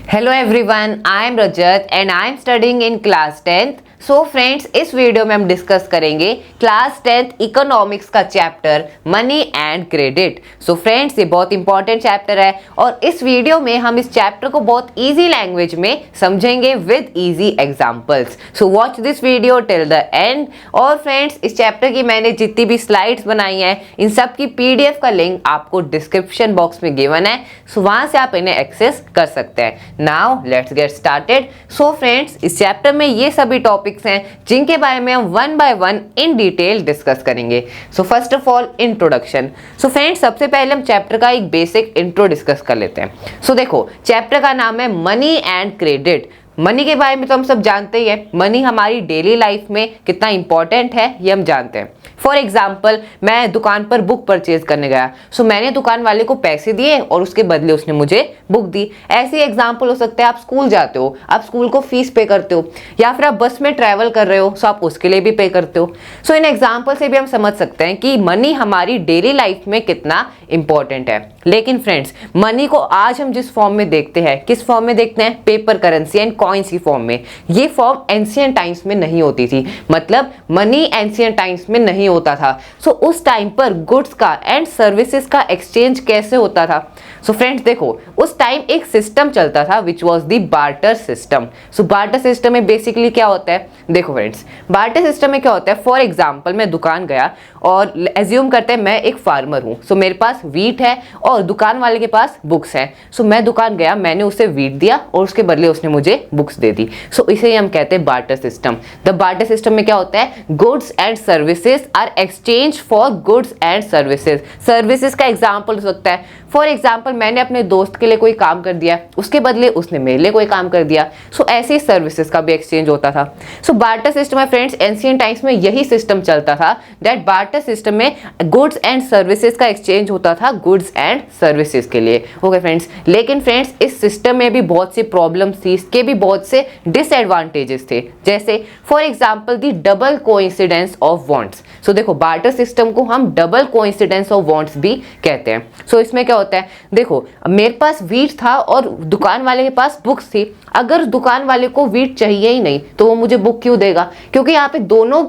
Hello everyone, I am Rajat and I am studying in class 10th. So friends, इस video में हम discuss करेंगे class 10th economics का chapter money and credit. So friends, ये बहुत important chapter है और इस वीडियो में हम इस चैप्टर को बहुत इजी लैंग्वेज में समझेंगे with easy examples. So watch this video till the end. और फ्रेंड्स, इस चैप्टर की मैंने जितनी भी स्लाइड्स बनाई हैं, इन सब की पीडीएफ का लिंक आपको डिस्क्रिप्शन बॉक्स में गिवन है, सो वहां से आप इन्हें एक्सेस कर सकते हैं। Now let's get started. So friends, इस चैप्टर में ये सभी टॉपिक्स हैं जिनके बारे में हम one by one in detail discuss करेंगे। So first of all, introduction. So friends, सबसे पहले हम चैप्टर का एक बेसिक इंट्रो डिस्कस कर लेते हैं। सो देखो, चैप्टर का नाम है मनी एंड क्रेडिट। मनी के बारे में तो हम सब जानते ही हैं। मनी हमारी डेली लाइफ में कितना इंपॉर्टेंट है ये हम जानते हैं। फॉर एग्जाम्पल, मैं दुकान पर बुक परचेज करने गया, सो मैंने दुकान वाले को पैसे दिए और उसके बदले उसने मुझे बुक दी। ऐसी एग्जाम्पल हो सकते हैं, आप स्कूल जाते हो, आप स्कूल को फीस पे करते हो, या फिर आप बस में ट्रैवल कर रहे हो, सो आप उसके लिए भी पे करते हो। सो इन एग्जाम्पल से भी हम समझ सकते हैं कि मनी हमारी डेली लाइफ में कितना इंपॉर्टेंट है। लेकिन फ्रेंड्स, मनी को आज हम जिस फॉर्म में देखते हैं, किस फॉर्म में देखते हैं? पेपर करेंसी एंड कॉइन्स की फॉर्म में। ये फॉर्म एंशिएंट टाइम्स में नहीं होती थी, मतलब मनी एंशिएंट टाइम्स में नहीं होता था। सो उस टाइम पर गुड्स का एंड सर्विसेज का एक्सचेंज कैसे होता था? सो फ्रेंड्स देखो, उस टाइम एक सिस्टम चलता था which was the barter system. So barter system में बेसिकली क्या होता है? देखो फ्रेंड्स, बार्टर सिस्टम में क्या होता है? फॉर एग्जाम्पल, मैं दुकान गया और एज्यूम करते हैं मैं एक फार्मर हूँ, सो मेरे पास वीट है और दुकान वाले के पास बुक्स हैं। सो मैं दुकान गया, मैंने उसे वीट दिया और उसके बदले उसने मुझे बुक्स दे दी। सो इसे ही हम कहते हैं barter system. The barter system में क्या होता है? Goods and services are exchange for goods and services. Services का एग्जाम्पल हो सकता है, फॉर एग्जाम्पल मैंने अपने दोस्त के लिए कोई काम कर दिया, उसके बदले उसने मेरे लिए कोई काम कर दिया। सो ऐसे ही सर्विसेज का भी एक्सचेंज होता था। सो बार्टर सिस्टम है फ्रेंड्स, एंशिएंट टाइम्स में यही सिस्टम चलता था, दैट बार्टर सिस्टम में गुड्स एंड सर्विसेज का एक्सचेंज होता था गुड्स एंड सर्विसेज के लिए। ओके फ्रेंड्स, लेकिन फ्रेंड्स, इस सिस्टम में भी बहुत सी प्रॉब्लम्स थी, इसके भी बहुत से डिसएडवांटेजेस थे, जैसे for example the double coincidence of wants. So देखो, बार्टर सिस्टम को हम डबल कोइंसिडेंस ऑफ वांट्स भी कहते हैं। सो इसमें क्या होता है? देखो, मेरे पास वीट था और दुकान वाले के पास बुक्स थी। अगर दुकान वाले को वीट चाहिए ही नहीं तो वो मुझे बुक क्यों देगा? क्योंकि यहाँ पे दोनों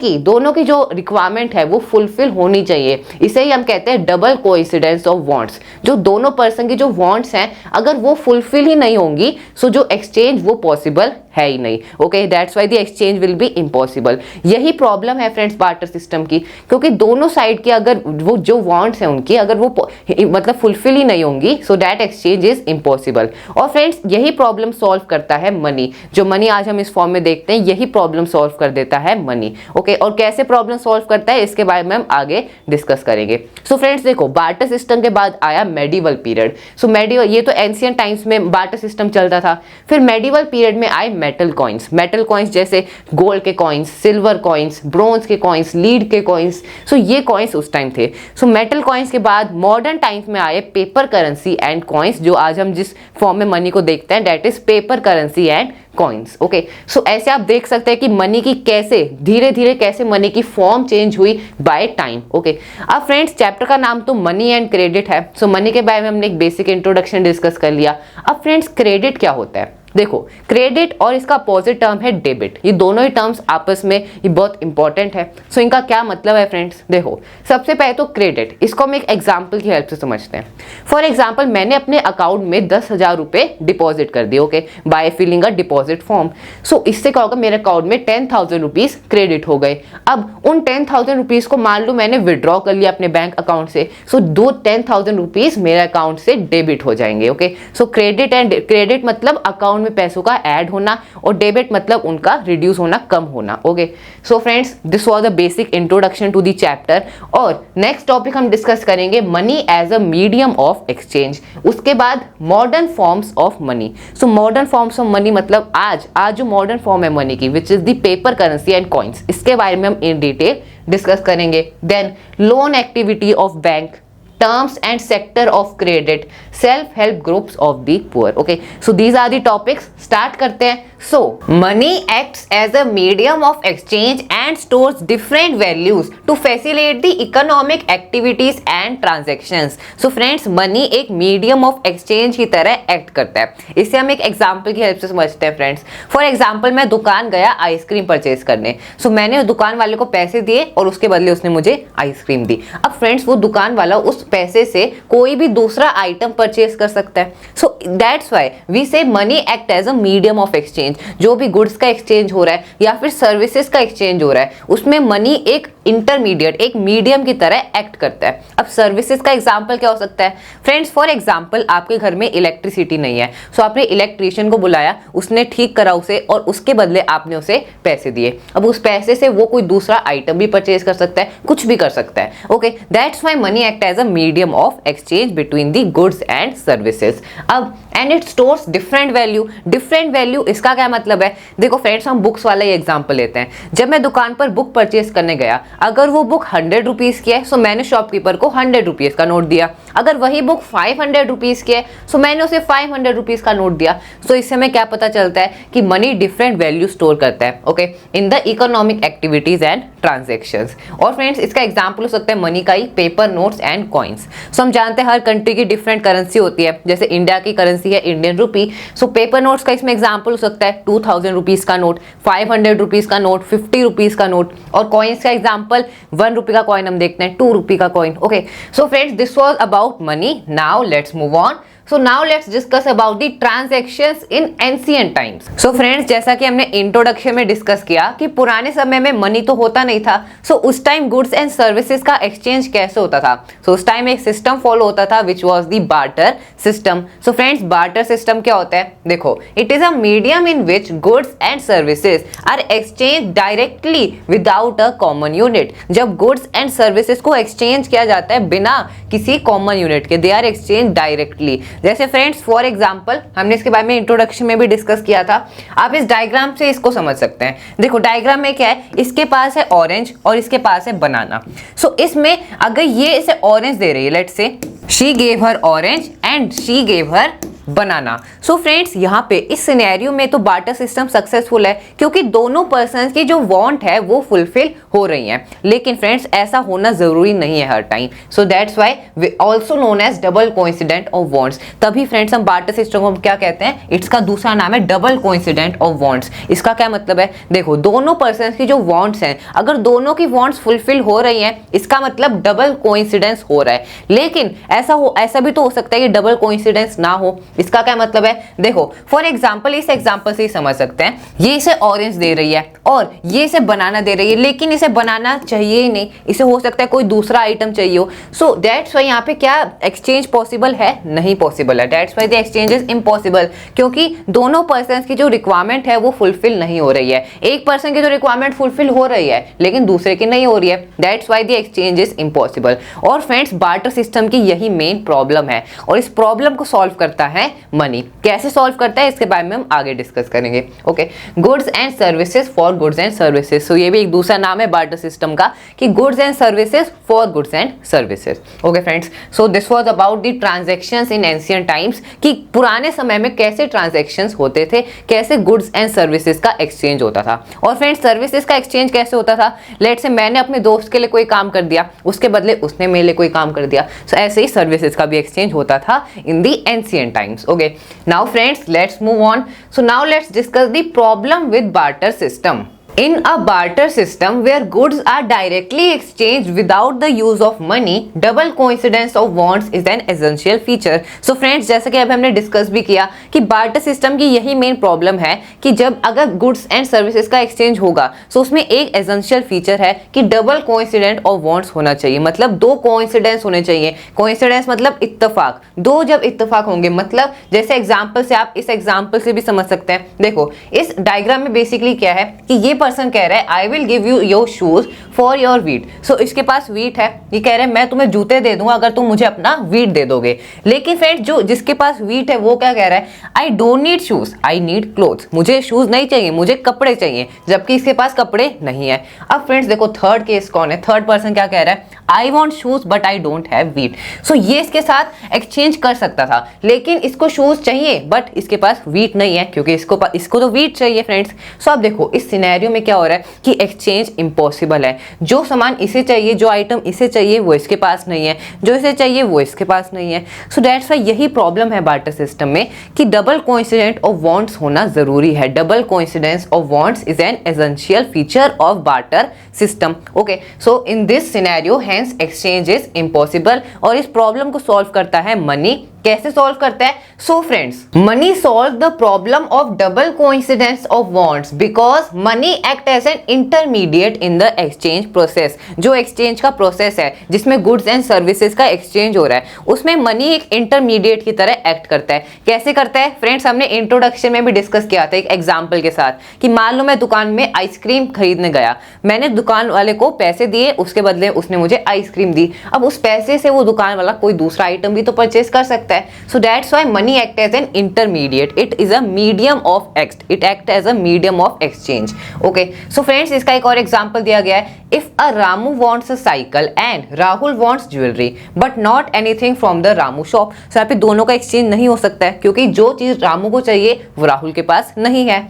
की जो रिक्वायरमेंट है वो फुलफिल होनी चाहिए। इसे ही हम कहते हैं डबल कोइंसिडेंस ऑफ वांट्स। जो दोनों पर्सन की जो वांट्स हैं, अगर वो फुलफिल ही नहीं होंगी, सो जो एक्सचेंज वो पॉसिबल है ही नहीं। Okay, that's why the exchange will be impossible. यही प्रॉब्लम है फ्रेंड्स बार्टर सिस्टम की, क्योंकि दोनों साइड की अगर वो जो वांट्स हैं उनकी अगर वो मतलब फुलफिल ही नहीं होंगी, so that exchange is impossible. और फ्रेंड्स, यही प्रॉब्लम सॉल्व करता है मनी। जो मनी आज हम इस फॉर्म में देखते हैं, यही प्रॉब्लम सॉल्व कर देता है मनी। ओके, और कैसे प्रॉब्लम सॉल्व करता है इसके बारे में हम आगे डिस्कस करेंगे। सो फ्रेंड्स देखो, बार्टर सिस्टम के बाद आया मेडिवल पीरियड। सो मेडिवल, ये तो एंशिएंट टाइम्स में बार्टर सिस्टम चलता था। फिर मेडिवल पीरियड में आए मेटल कॉइन्स। मेटल कॉइन्स जैसे गोल्ड के कॉइन्स, सिल्वर कॉइन्स, ब्रोंज के कॉइन्स, लीड के कॉइन्स। सो ये कॉइन्स उस टाइम थे। सो मेटल कॉइन्स के बाद मॉडर्न टाइम्स में आए पेपर करेंसी एंड कॉइन्स। जो आज हम जिस फॉर्म में मनी को देखते हैं, that is paper currency and coins. Okay, so ऐसे आप देख सकते हैं कि मनी की कैसे धीरे धीरे कैसे मनी की फॉर्म चेंज हुई बाय टाइम। ओके, अब फ्रेंड्स, चैप्टर का नाम तो मनी एंड क्रेडिट है। सो मनी के बारे में हमने एक बेसिक इंट्रोडक्शन डिस्कस कर लिया। अब फ्रेंड्स, क्रेडिट क्या होता है? देखो, क्रेडिट और इसका अपोजिट टर्म है डेबिट। ये दोनों ही टर्म्स आपस में ये बहुत इंपॉर्टेंट है। सो इनका क्या मतलब है फ्रेंड्स? देखो, सबसे पहले तो क्रेडिट, इसको हम एक एग्जांपल की हेल्प से समझते हैं। फॉर एग्जांपल, मैंने अपने अकाउंट में 10,000 रुपए डिपॉजिट कर दिए, okay, by filling a deposit form. So इससे क्या होगा? मेरे अकाउंट में 10,000 रुपीज क्रेडिट हो गए। अब उन 10,000 रुपीज को मान लो मैंने विड्रॉ कर लिया अपने बैंक अकाउंट से, सो दो 10,000 रुपीज मेरे अकाउंट से डेबिट हो जाएंगे। Okay, so credit and credit मतलब अकाउंट में पैसों का ऐड होना और डेबिट मतलब उनका रिड्यूस होना, कम होना। Okay, so friends, this was the basic introduction to the chapter. और नेक्स्ट टॉपिक हम डिस्कस करेंगे money as a medium of exchange. उसके बाद modern forms of money. So modern forms of money मतलब आज जो मॉडर्न फॉर्म है money की, which is the paper currency and coins, इसके बारे में हम इन डिटेल डिस्कस करेंगे। Then loan activity of bank, terms and sector of credit, self help groups of the poor. Okay, so these are the topics, start करते हैं। So money acts as a medium of exchange and stores different values to facilitate the economic activities and transactions. So friends, money एक medium of exchange की तरह act करता है। इसे हम एक एग्जांपल की हेल्प से समझते हैं फ्रेंड्स। फॉर एग्जांपल, मैं दुकान गया आइसक्रीम परचेज करने। सो मैंने दुकान वाले को पैसे दिए और उसके बदले उसने मुझे आइसक्रीम दी। अब फ्रेंड्स, वो दुकान वाला उस पैसे से कोई भी दूसरा आइटम परचेज कर सकता है। So that's why we say money act as a medium of exchange. जो भी गुड्स का एक्सचेंज हो रहा है या फिर सर्विसेज का एक्सचेंज हो रहा है, उसमें मनी एक इंटरमीडिएट, एक मीडियम की तरह एक्ट करता है। अब सर्विसेज का एग्जांपल क्या हो सकता है फ्रेंड्स? फॉर एग्जांपल, आपके घर में इलेक्ट्रिसिटी नहीं है, सो आपने इलेक्ट्रिशियन को बुलाया, उसने ठीक करा उसे और उसके बदले आपने उसे पैसे दिए। अब उस पैसे से वो कोई दूसरा आइटम भी परचेज कर सकता है, कुछ भी कर सकता है। Okay, that's why money act as a medium of exchange between the goods and services. अब and it stores different value. Different value, इसका क्या मतलब है? देखो फ्रेंड्स, हम बुक्स वाला ही एग्जांपल लेते हैं। जब मैं दुकान पर बुक परचेज करने गया, अगर वो बुक 100 रुपीज की है, सो मैंने शॉपकीपर को 100 रुपीज का नोट दिया। अगर वही बुक 500 रुपीज की है, सो मैंने उसे 500 रुपीज का नोट दिया। सो इससे हमें क्या पता चलता है कि मनी डिफरेंट वैल्यू स्टोर करता है, okay, in the economic activities and transactions. और फ्रेंड्स, इसका एग्जांपल हो सकता है मनी का ही पेपर नोट्स एंड कॉइन्स। सो हम जानते हैं हर कंट्री की डिफरेंट करेंसी होती है। जैसे इंडिया की करेंसी है Indian rupee, so paper notes का इसमें एग्जांपल हो सकता है 2000 रुपीज का नोट, 500 रुपीज का नोट, 50 रुपीज का नोट। और कॉइन्स का एग्जांपल 1 रुपये का कॉइन हम देखते हैं, 2 रुपये का coin. Okay, so friends, this was about money. Now let's move on. So now let's discuss about the transactions in ancient times. So friends, जैसा कि हमने इंट्रोडक्शन में डिस्कस किया कि पुराने समय में मनी तो होता नहीं था। So उस टाइम गुड्स एंड सर्विसेज का एक्सचेंज कैसे होता था? So उस टाइम एक सिस्टम फॉलो होता था which was the barter system. So friends, barter system क्या होता है? देखो, it is a medium in which goods and services are exchanged directly without a common unit. जब गुड्स एंड सर्विसेज को exchange किया जाता है बिना किसी कॉमन यूनिट के, दे आर एक्सचेंज डायरेक्टली। जैसे फ्रेंड्स, फॉर एग्जांपल, हमने इसके बारे में इंट्रोडक्शन में भी डिस्कस किया था। आप इस डायग्राम से इसको समझ सकते हैं। देखो, डायग्राम में क्या है, इसके पास है ऑरेंज और इसके पास है बनाना। सो इसमें अगर ये इसे ऑरेंज दे रही है, let's say she gave her orange and she gave her banana. So friends, यहाँ पे इस सिनेरियो में तो बार्टर सिस्टम सक्सेसफुल है क्योंकि दोनों पर्सन्स की जो वांट है वो फुलफिल हो रही हैं। लेकिन फ्रेंड्स, ऐसा होना जरूरी नहीं है हर time. So that's why we also known as double coincident of wants. तभी फ्रेंड्स, हम बार्टर सिस्टम को क्या कहते हैं? इट्स का दूसरा नाम है डबल कोइंसिडेंट ऑफ वांट्स। इसका क्या मतलब है? देखो, दोनों पर्सन्स की जो वांट्स हैं, अगर दोनों की वांट्स फुलफिल हो रही हैं, इसका मतलब डबल कोइंसिडेंस हो रहा है। लेकिन ऐसा भी तो हो सकता है कि डबल कोइंसिडेंस ना हो। इसका क्या मतलब है? देखो, फॉर एग्जांपल, इस एग्जांपल से ही समझ सकते हैं। ये इसे ऑरेंज दे रही है और ये इसे बनाना दे रही है, लेकिन इसे बनाना चाहिए ही नहीं, इसे हो सकता है कोई दूसरा आइटम चाहिए हो। सो दैट्स व्हाई यहाँ पे क्या एक्सचेंज पॉसिबल है? नहीं पॉसिबल है। That's why the exchange is impossible, क्योंकि दोनों पर्सन की जो रिक्वायरमेंट है वो फुलफिल नहीं हो रही है। एक पर्सन की जो रिक्वायरमेंट फुलफिल हो रही है लेकिन दूसरे की नहीं हो रही है। That's why the exchange is impossible. और फ्रेंड्स, बार्टर सिस्टम की यही मेन प्रॉब्लम है और इस प्रॉब्लम को सॉल्व करता है मनी। कैसे सॉल्व करता है इसके बारे में हम आगे डिस्कस करेंगे। Okay, goods and services for goods and services. So ये भी एक दूसरा नाम है बार्टर सिस्टम का कि goods and services for goods and services. Okay friends, so this was about the transactions in ancient times कि पुराने समय में कैसे ट्रांजैक्शंस होते थे, कैसे गुड्स एंड सर्विसेज का एक्सचेंज होता था। और फ्रेंड्स, सर्विसेज का एक्सचेंज कैसे होता था? लेट्स से मैंने अपने दोस्त के लिए कोई काम कर दिया, उसके बदले उसने मेरे लिए कोई काम कर दिया। सो ऐसे ही सर्विसेज का भी एक्सचेंज होता था in the ancient times. Okay, now friends, let's move on. So now let's discuss the problem with barter system. In a barter system where goods are directly exchanged without the use of money, double coincidence of wants is an essential feature. So friends, जैसा कि अब हमने discuss भी किया कि barter system की यही main problem है कि जब अगर गुड्स एंड सर्विसेज का एक्सचेंज होगा तो उसमें एक एसेंशियल फीचर है कि डबल कोइंसिडेंट ऑफ वांट्स होना चाहिए। मतलब दो कोइंसिडेंस होने चाहिए। कोइंसिडेंस मतलब इत्तेफाक। दो जब इत्तेफाक होंगे, मतलब जैसे एग्जांपल से आप इस एग्जांपल से भी समझ सकते हैं। देखो, इस डायग्राम में बेसिकली क्या है कि ये पर्सन कह रहा है I will give you your shoes for your wheat. So इसके पास वीट है, ये कह रहे हैं मैं तुम्हें जूते दे दूंगा अगर तुम मुझे अपना वीट दे दोगे। लेकिन फ्रेंड्स जो जिसके पास वीट है वो क्या कह रहा है, I don't need shoes I need clothes, मुझे शूज नहीं चाहिए मुझे कपड़े चाहिए, जबकि इसके पास कपड़े नहीं है। अब फ्रेंड्स देखो थर्ड केस कौन है, थर्ड पर्सन क्या कह रहा है, I want shoes but I don't have wheat. So ये इसके साथ एक्सचेंज कर सकता था, लेकिन इसको शूज चाहिए बट इसके पास वीट नहीं है, क्योंकि इसको तो वीट चाहिए फ्रेंड्स। सो अब देखो इस सिनेरियो में क्या हो रहा है कि एक्सचेंज इम्पॉसिबल है। जो सामान इसे चाहिए, जो आइटम इसे चाहिए वो इसके पास नहीं है, जो इसे चाहिए वो इसके पास नहीं है। सो दैट्स व्हाई यही प्रॉब्लम है बार्टर सिस्टम में कि डबल कोइंसिडेंट ऑफ वांट्स होना जरूरी है। Double coincidence of wants is an essential feature of barter system. Okay, so in this scenario hence exchange is impossible. और इस प्रॉब्लम को सॉल्व करता है मनी। कैसे सॉल्व करता है? So friends money solve the problem of double coincidence of wants because money act as an intermediate in the exchange process. जो exchange का प्रोसेस है जिसमें गुड्स एंड सर्विसेज का एक्सचेंज हो रहा है, उसमें मनी एक इंटरमीडिएट की तरह एक्ट करता है। कैसे करता है फ्रेंड्स? हमने इंट्रोडक्शन में भी डिस्कस किया था एक एग्जाम्पल के साथ कि मान लो मैं दुकान में आइसक्रीम खरीदने गया, मैंने दुकान वाले को पैसे दिए, उसके बदले उसने मुझे आइसक्रीम दी। अब उस पैसे से वो दुकान वाला कोई दूसरा आइटम भी तो परचेज कर सकता है। So that's why money act as an intermediate. It is a medium of it act as a medium of exchange. Okay. So friends इसका एक और एग्जांपल दिया गया है। If a Ramu wants a cycle and Rahul wants jewelry, but not anything from the Ramu shop. So यहाँ पे दोनों का एक्सचेंज नहीं हो सकता है, क्योंकि जो चीज रामू को चाहिए वो राहुल के पास नहीं है।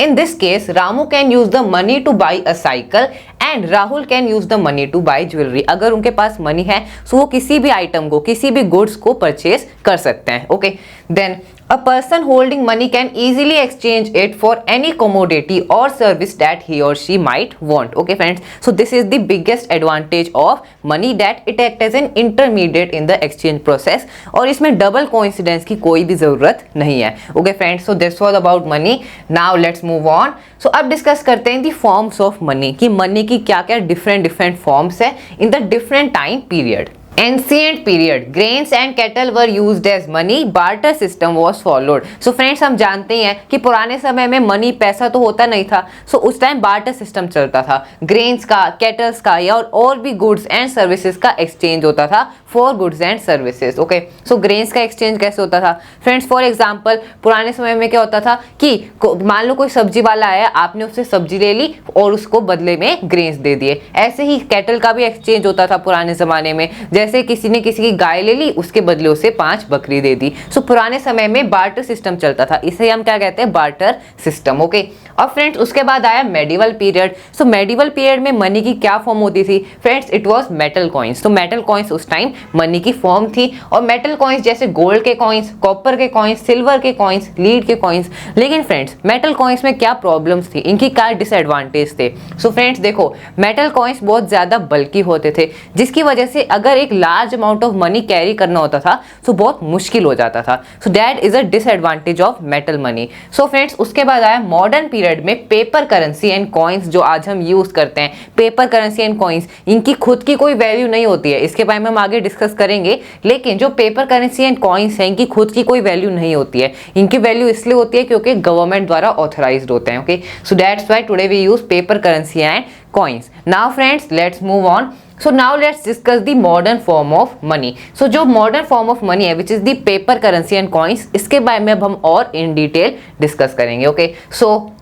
In this case, Ramu can use the money to buy a cycle and Rahul can use the money to buy jewelry. अगर उनके पास मनी है तो वो किसी भी आइटम को, किसी भी गुड्स को परचेज कर सकते हैं। Okay, then a person holding money can easily exchange it for any commodity or service that he or she might want. Okay friends, so this is the biggest advantage of money, that it acts as an intermediate in the exchange process और इसमें double coincidence की कोई भी जरूरत नहीं है। Okay friends, so this was about money. Now let's move on. So अब discuss करते हैं the forms of money, कि मनी की क्या क्या डिफरेंट फॉर्म्स है in the different time period. Ancient period, grains and cattle were used as money. Barter system was followed. So friends हम जानते हैं कि पुराने समय में मनी पैसा तो होता नहीं था, so उस टाइम बार्टर सिस्टम चलता था। ग्रेन्स का, केटल्स का या और भी गुड्स एंड सर्विसेज का एक्सचेंज होता था for goods and services. Okay, so grains का एक्सचेंज कैसे होता था फ्रेंड्स? फॉर एग्जाम्पल पुराने समय में क्या होता था कि मान लो कोई सब्जी वाला आया, आपने उससे सब्जी ले ली और उसको बदले में ग्रेन्स दे दिए। ऐसे ही कैटल का भी एक्सचेंज होता था पुराने जमाने में, जैसे किसी ने किसी की गाय ले ली, उसके बदले उसे 5 बकरी दे दी। सो पुराने समय में बार्टर सिस्टम चलता था, इसे हम क्या कहते हैं? Barter system. ओके, अब फ्रेंड्स उसके बाद आया मेडिवल पीरियड। सो मेडिवल पीरियड में मनी की क्या फॉर्म होती थी friends? It was metal coins. तो मेटल कॉइन्स उस टाइम मनी की फॉर्म थी, और मेटल कॉइन्स जैसे गोल्ड के कॉइन्स, कॉपर के कॉइन्स, सिल्वर के कॉइन्स, लीड के कॉइन्स। लेकिन फ्रेंड्स मेटल कॉइन्स में क्या प्रॉब्लम्स थी, इनकी क्या डिसएडवांटेज थे? सो फ्रेंड्स देखो, मेटल कॉइन्स बहुत ज्यादा बल्कि होते थे, जिसकी वजह से अगर एक large amount of money carry करना होता था तो बहुत मुश्किल हो जाता था। सो that is a disadvantage of metal money. So friends उसके बाद आया मॉडर्न पीरियड में पेपर करेंसी एंड कॉइन्स, जो आज हम यूज करते हैं। पेपर करेंसी एंड कॉइन्स, इनकी खुद की कोई वैल्यू नहीं होती है, इसके बारे में हम आगे डिस्कस करेंगे। लेकिन जो पेपर करेंसी एंड कॉइन्स हैं, इनकी खुद की कोई वैल्यू नहीं होती है। इनकी वैल्यू इसलिए होती है क्योंकि गवर्नमेंट द्वारा ऑथराइज्ड होते हैं। Okay, so that's why today we use paper currency and coins. Now friends let's move on. So now let's discuss the modern form of money. So जो modern form of money है which is the paper currency and coins, इसके बारे में अब हम और in detail discuss करेंगे। Okay,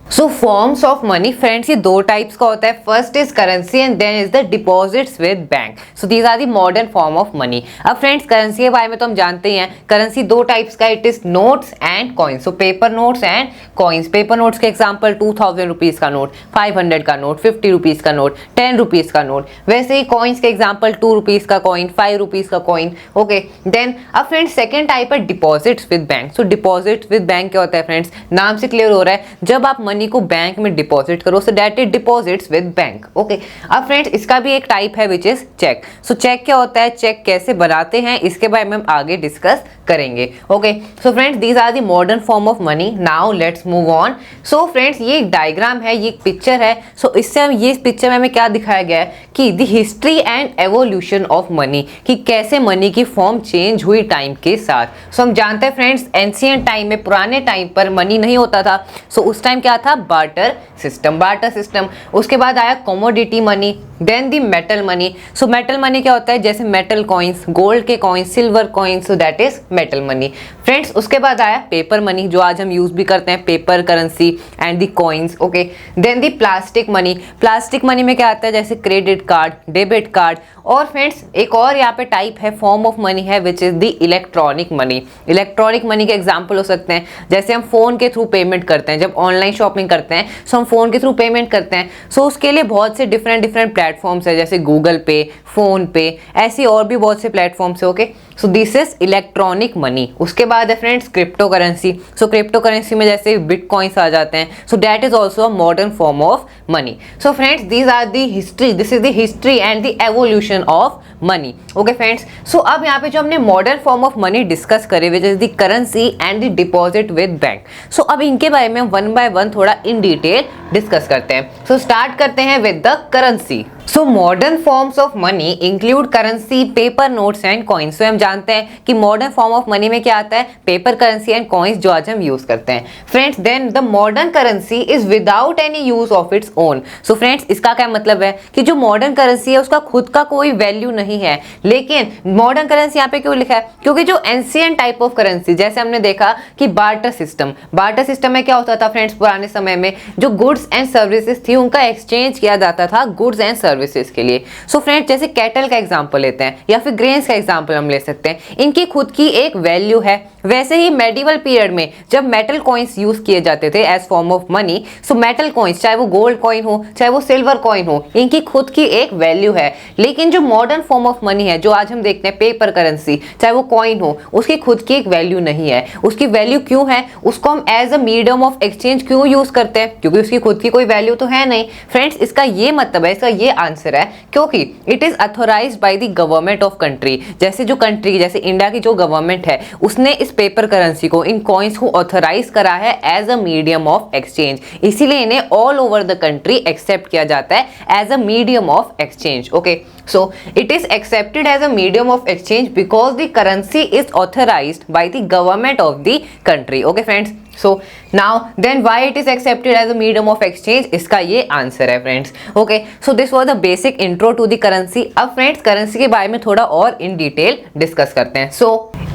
so forms of money friends ये दो टाइप्स का होता है। First is currency and then is the deposits with bank. So these are the modern form of money. अब फ्रेंड्स करेंसी के बारे में तो हम जानते ही हैं, करेंसी दो टाइप्स का, it is notes and coins. So paper notes and coins. Paper notes के एग्जांपल 2000 रुपीज का नोट, 500 का नोट, 50 रुपीज का नोट, 10 रुपीज का नोट। वैसे ही कॉइन्स के एग्जांपल 2 रुपीज का कॉइन, 5 रुपीज का कॉइन। ओके, देन अब फ्रेंड्स सेकंड टाइप है deposits with bank. So deposits with bank क्या होता है फ्रेंड्स? नाम से क्लियर हो रहा है, जब आप मनी को बैंक में डिपॉजिट करो, so that it deposits with bank. Okay, अब फ्रेंड्स इसका भी एक टाइप है which is cheque. So cheque क्या होता है, चेक कैसे बनाते हैं, इसके बारे में हम आगे डिस्कस करेंगे। Okay, so friends these are the modern form of money. Now let's move on. So friends ये एक डायग्राम है, ये एक पिक्चर है। सो इससे हम ये पिक्चर में हमें क्या दिखाया गया है कि the history and evolution of money, कि कैसे मनी की फॉर्म चेंज हुई टाइम के साथ। सो हम जानते हैं फ्रेंड्स एंशिएंट टाइम में, पुराने टाइम पर मनी नहीं होता था। सो उस टाइम क्या था, था बार्टर सिस्टम, बार्टर सिस्टम। उसके बाद आया commodity money, then the metal money. So metal money क्या होता है, जैसे मेटल कॉइन्स, गोल्ड के coins, silver coins, so that is metal money friends. उसके बाद आया पेपर मनी, जो आज हम यूज भी करते हैं, paper currency and the coins, okay. Then the plastic money, plastic money में क्या आता है, जैसे क्रेडिट कार्ड, डेबिट कार्ड। और फ्रेंड्स एक और यहाँ पे टाइप है, फॉर्म ऑफ मनी है, which is the electronic money. Electronic money के एग्जांपल हो सकते हैं, जैसे हम फोन के थ्रू पेमेंट करते हैं, जब ऑनलाइन शॉपिंग करते हैं सो हम फोन के थ्रू पेमेंट करते हैं। सो उसके लिए बहुत से डिफरेंट प्लेटफॉर्म्स है, जैसे गूगल पे, फोन पे, ऐसी और भी बहुत से प्लेटफॉर्म्स है, okay. So this is electronic money. उसके बाद है friends cryptocurrency. So cryptocurrency में जैसे बिटकॉइंस आ जाते हैं, so that is also a modern form of money. So friends these are the history, this is the history and the evolution of money, okay friends. So अब यहाँ पे जो हमने modern form of money discuss करे, which is the currency and the deposit with bank. So अब इनके बारे में वन बाय वन थोड़ा इन डिटेल डिस्कस करते हैं। सो स्टार्ट करते हैं with the currency. So modern forms of money include currency, paper notes and coins. तो हम जानते हैं कि मॉडर्न फॉर्म ऑफ मनी में क्या आता है, पेपर करेंसी एंड कॉइन्स, जो आज हम यूज करते हैं friends. Then the modern currency is without any use of its own. So friends इसका क्या मतलब है कि जो मॉडर्न करेंसी है उसका खुद का कोई वैल्यू नहीं है, लेकिन मॉडर्न करेंसी यहाँ पे क्यों लिखा है, क्योंकि जो एंशिएंट टाइप ऑफ करेंसी, जैसे हमने देखा कि बार्टर सिस्टम, बार्टर सिस्टम में क्या होता था फ्रेंड्स, पुराने समय में जो गुड्स एंड सर्विसेज थी उनका एक्सचेंज किया जाता था गुड्स एंड सर्विसेज के लिए। सो फ्रेंड्स जैसे कैटल का एग्जांपल लेते हैं या फिर ग्रेन्स का एग्जांपल हम ले सकते हैं, इनकी खुद की एक वैल्यू है। वैसे ही मेडिवल पीरियड में जब मेटल कॉइन्स यूज किए जाते थे as form of money, so metal coins चाहे वो गोल्ड कॉइन हो चाहे वो सिल्वर कॉइन हो, इनकी खुद की एक वैल्यू है। लेकिन जो मॉडर्न फॉर्म ऑफ मनी है, जो आज हम देखते हैं पेपर करेंसी, चाहे वो कॉइन हो, उसकी खुद की एक वैल्यू नहीं है। उसकी वैल्यू क्यों है, उसको हम as a medium of exchange क्यों यूज करते हैं, क्योंकि उसकी खुद की कोई वैल्यू तो है नहीं फ्रेंड्स। इसका ये मतलब है, इसका ये आंसर है, क्योंकि it is authorised bye the government of country. जैसे जो कंट्री, जैसे इंडिया की जो गवर्नमेंट है, उसने इस पेपर करेंसी को, इन कॉइन्स को ऑथराइज करा है as a medium of exchange, इसीलिए इन्हें all over the country accept किया जाता है as a medium of exchange, okay. So it is accepted as a medium of exchange because the currency is authorised by the government of the country, okay friends. So now then why it is accepted as a medium of exchange, इसका ये answer है friends, okay. So this was the basic intro to the currency. अब friends currency के बारे में थोड़ा और इन detail discuss करते हैं। So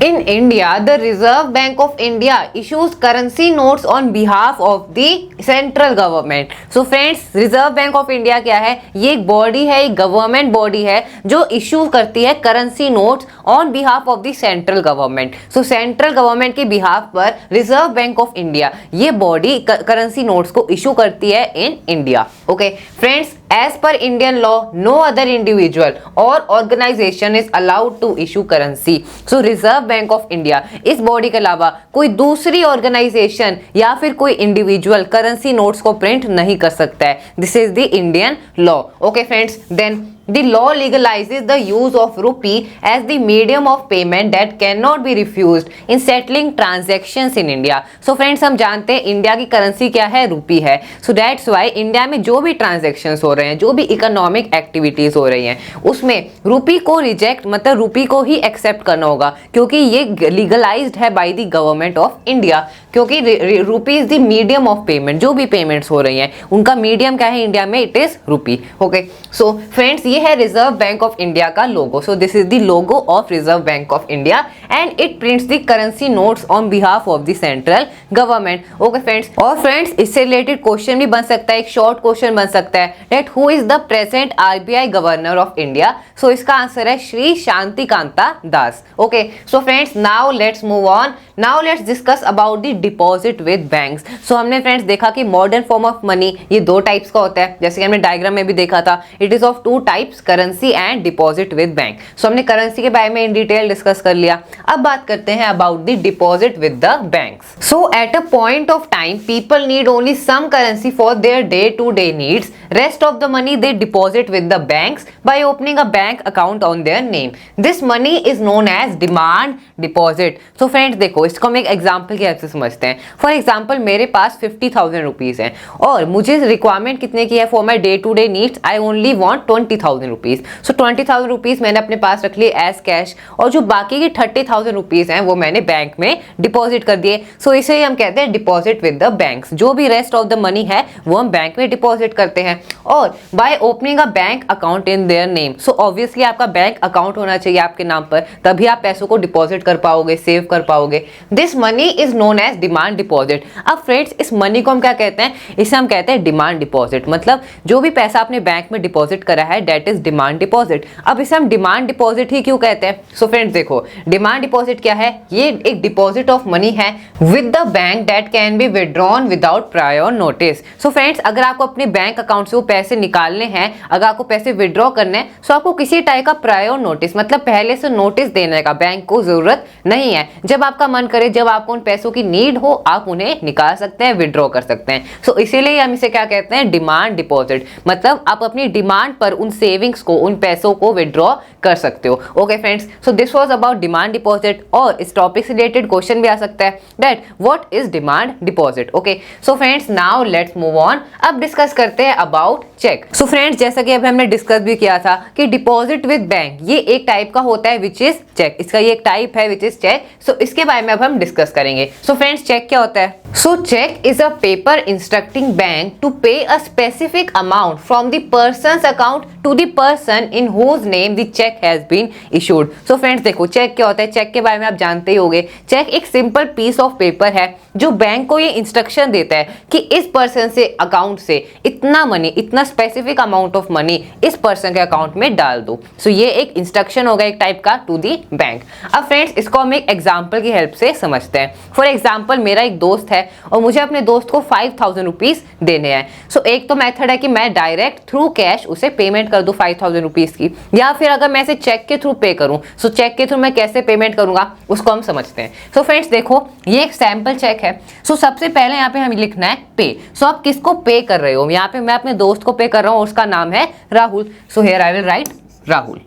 in India the Reserve bank of India issues currency notes on behalf of the central government. So friends Reserve bank of India क्या है, ये एक बॉडी है, एक गवर्नमेंट बॉडी है जो इशू करती है currency notes on behalf of the central government. So central government के बिहाफ पर रिजर्व बैंक ऑफ इंडिया ये बॉडी करेंसी नोट्स को इशू करती है in India, okay friends. As per Indian law no other individual or organisation is allowed to issue currency. So Reserve bank of India इस body के अलावा कोई दूसरी organisation या फिर कोई इंडिविजुअल करेंसी नोट्स को प्रिंट नहीं कर सकता है। This is the Indian law, okay friends. Then the law legalizes the use of rupee as the medium of payment that cannot be refused in settling transactions in India. So friends हम जानते हैं India की currency क्या है, रूपी है। So that's why India में जो भी ट्रांजेक्शन्स हो रहे हैं, जो भी इकोनॉमिक एक्टिविटीज हो रही हैं, उसमें रूपी को रिजेक्ट, मतलब रूपी को ही एक्सेप्ट करना होगा, क्योंकि ये लीगलाइज्ड है by the government of India, क्योंकि rupee is the medium of payment. जो भी पेमेंट्स हो रही हैं उनका मीडियम क्या है इंडिया में, it is rupee, okay. So friends ये है रिजर्व बैंक ऑफ इंडिया का logo. So this is the logo of reserve bank of India and it prints the currency notes on behalf of the central government, okay friends. और friends इससे related question भी बन सकता है, एक short question बन सकता है, that who is the present RBI governor of India. So इसका आंसर है Shri Shaktikanta Das, okay. So friends now let's move on, now let's discuss about the deposit with banks. So हमने फ्रेंड्स देखा कि मॉडर्न फॉर्म ऑफ मनी ये दो types का होता है, जैसे कि हमने डायग्राम में भी देखा था, it is of two types, currency and deposit with bank. So हमने करेंसी के बारे में इन डिटेल डिस्कस कर लिया। अब बात करते हैं about the deposit with the banks. So at a point of time people need only some currency for their day to day needs, rest of the money they deposit with the banks by opening a bank account on their name. This money is known as demand deposit. So friends देखो इसको हम एक example की help से समझते हैं। For example मेरे पास 50,000 rupees हैं और मुझे रिक्वायरमेंट कितने की है for my day to day needs, I only want 20,000 rupees. So 20,000 rupees मैंने अपने पास रख लिए एज कैश, और जो बाकी की 30,000 रुपीज़ हैं वो मैंने बैंक में डिपॉजिट कर दिए। सो इसे ही हम कहते हैं डिपॉजिट विद द बैंक्स। जो भी रेस्ट ऑफ द मनी है वो हम बैंक में डिपॉजिट करते हैं, और bye opening a bank account in their name. So obviously आपका बैंक अकाउंट होना चाहिए आपके नाम पर, तभी आप पैसों को डिपॉजिट कर पाओगे, सेव कर पाओगे। This money is known as demand deposit. अब फ्रेंड्स इस मनी को हम क्या कहते हैं? इसे हम कहते हैं डिमांड डिपॉजिट। मतलब जो भी पैसा आपने बैंक में डिपॉजिट करा है दैट इज डिमांड डिपॉजिट। अब इसे हम डिमांड डिपॉजिट ही क्यों कहते हैं? सो फ्रेंड्स देखो, डिमांड डिपॉजिट क्या है? ये एक डिपॉजिट ऑफ मनी है with the bank that can be withdrawn without prior notice. So friends अगर आपको अपने बैंक अकाउंट से वो पैसे निकालने हैं, अगर आपको पैसे विड्रॉ करने हैं, सो आपको किसी टाइप का प्रायर नोटिस, मतलब पहले से नोटिस देने का बैंक को जरूरत नहीं है। जब आपका मन करे, जब आपको उन पैसों की नीड हो, आप उन्हें निकाल सकते हैं, विड्रॉ कर सकते हैं। सो इसीलिए हम इसे क्या कहते हैं? Demand deposit. मतलब आप अपनी डिमांड पर उन सेविंग्स को, उन पैसों को विड्रॉ कर सकते हो। Okay friends, so this was about demand deposit. और इस टॉपिक से रिलेटेड क्वेश्चन भी आ सकता है that what is demand deposit. Okay so friends now let's move on. अब डिस्कस करते हैं अबाउट चेक। सो फ्रेंड्स जैसा कि अभी हमने डिस्कस भी किया था कि डिपॉजिट विद बैंक ये एक टाइप का होता है विच इज चेक। इसका ये एक टाइप है विच इज चेक। सो इसके बारे में अब हम डिस्कस करेंगे। सो फ्रेंड्स चेक क्या होता है? So cheque is a paper instructing bank to pay a specific amount from the person's account to the person in whose name the cheque has been issued. So friends देखो cheque क्या होता है? Check के बारे में आप जानते ही होंगे। चेक एक सिंपल पीस ऑफ पेपर है जो बैंक को ये इंस्ट्रक्शन देता है कि इस पर्सन से अकाउंट से इतना मनी, इतना स्पेसिफिक अमाउंट ऑफ मनी इस पर्सन के अकाउंट में डाल दो। सो ये एक इंस्ट्रक्शन होगा एक टाइप का टू दी बैंक। अब फ्रेंड्स इसको हम एक एग्जांपल की हेल्प से समझते हैं। फॉर एग्जांपल मेरा एक दोस्त है और मुझे अपने दोस्त को 5,000 रुपीज देने हैं। सो एक तो मेथड है कि मैं डायरेक्ट थ्रू कैश उसे पेमेंट कर दूं 5,000 रुपीज की, या फिर अगर मैं इसे चेक के थ्रू पे करूं। सो चेक के थ्रू मैं कैसे पेमेंट करूंगा उसको हम समझते हैं। सो फ्रेंड्स देखो ये एक सैंपल चेक है। सो सबसे पहले यहाँ पे हमें लिखना है पे। सो आप किसको पे कर रहे हो? यहाँ पे मैं अपने दोस्त को पे कर रहा हूँ, उसका नाम है Rahul. So here I will write Rahul.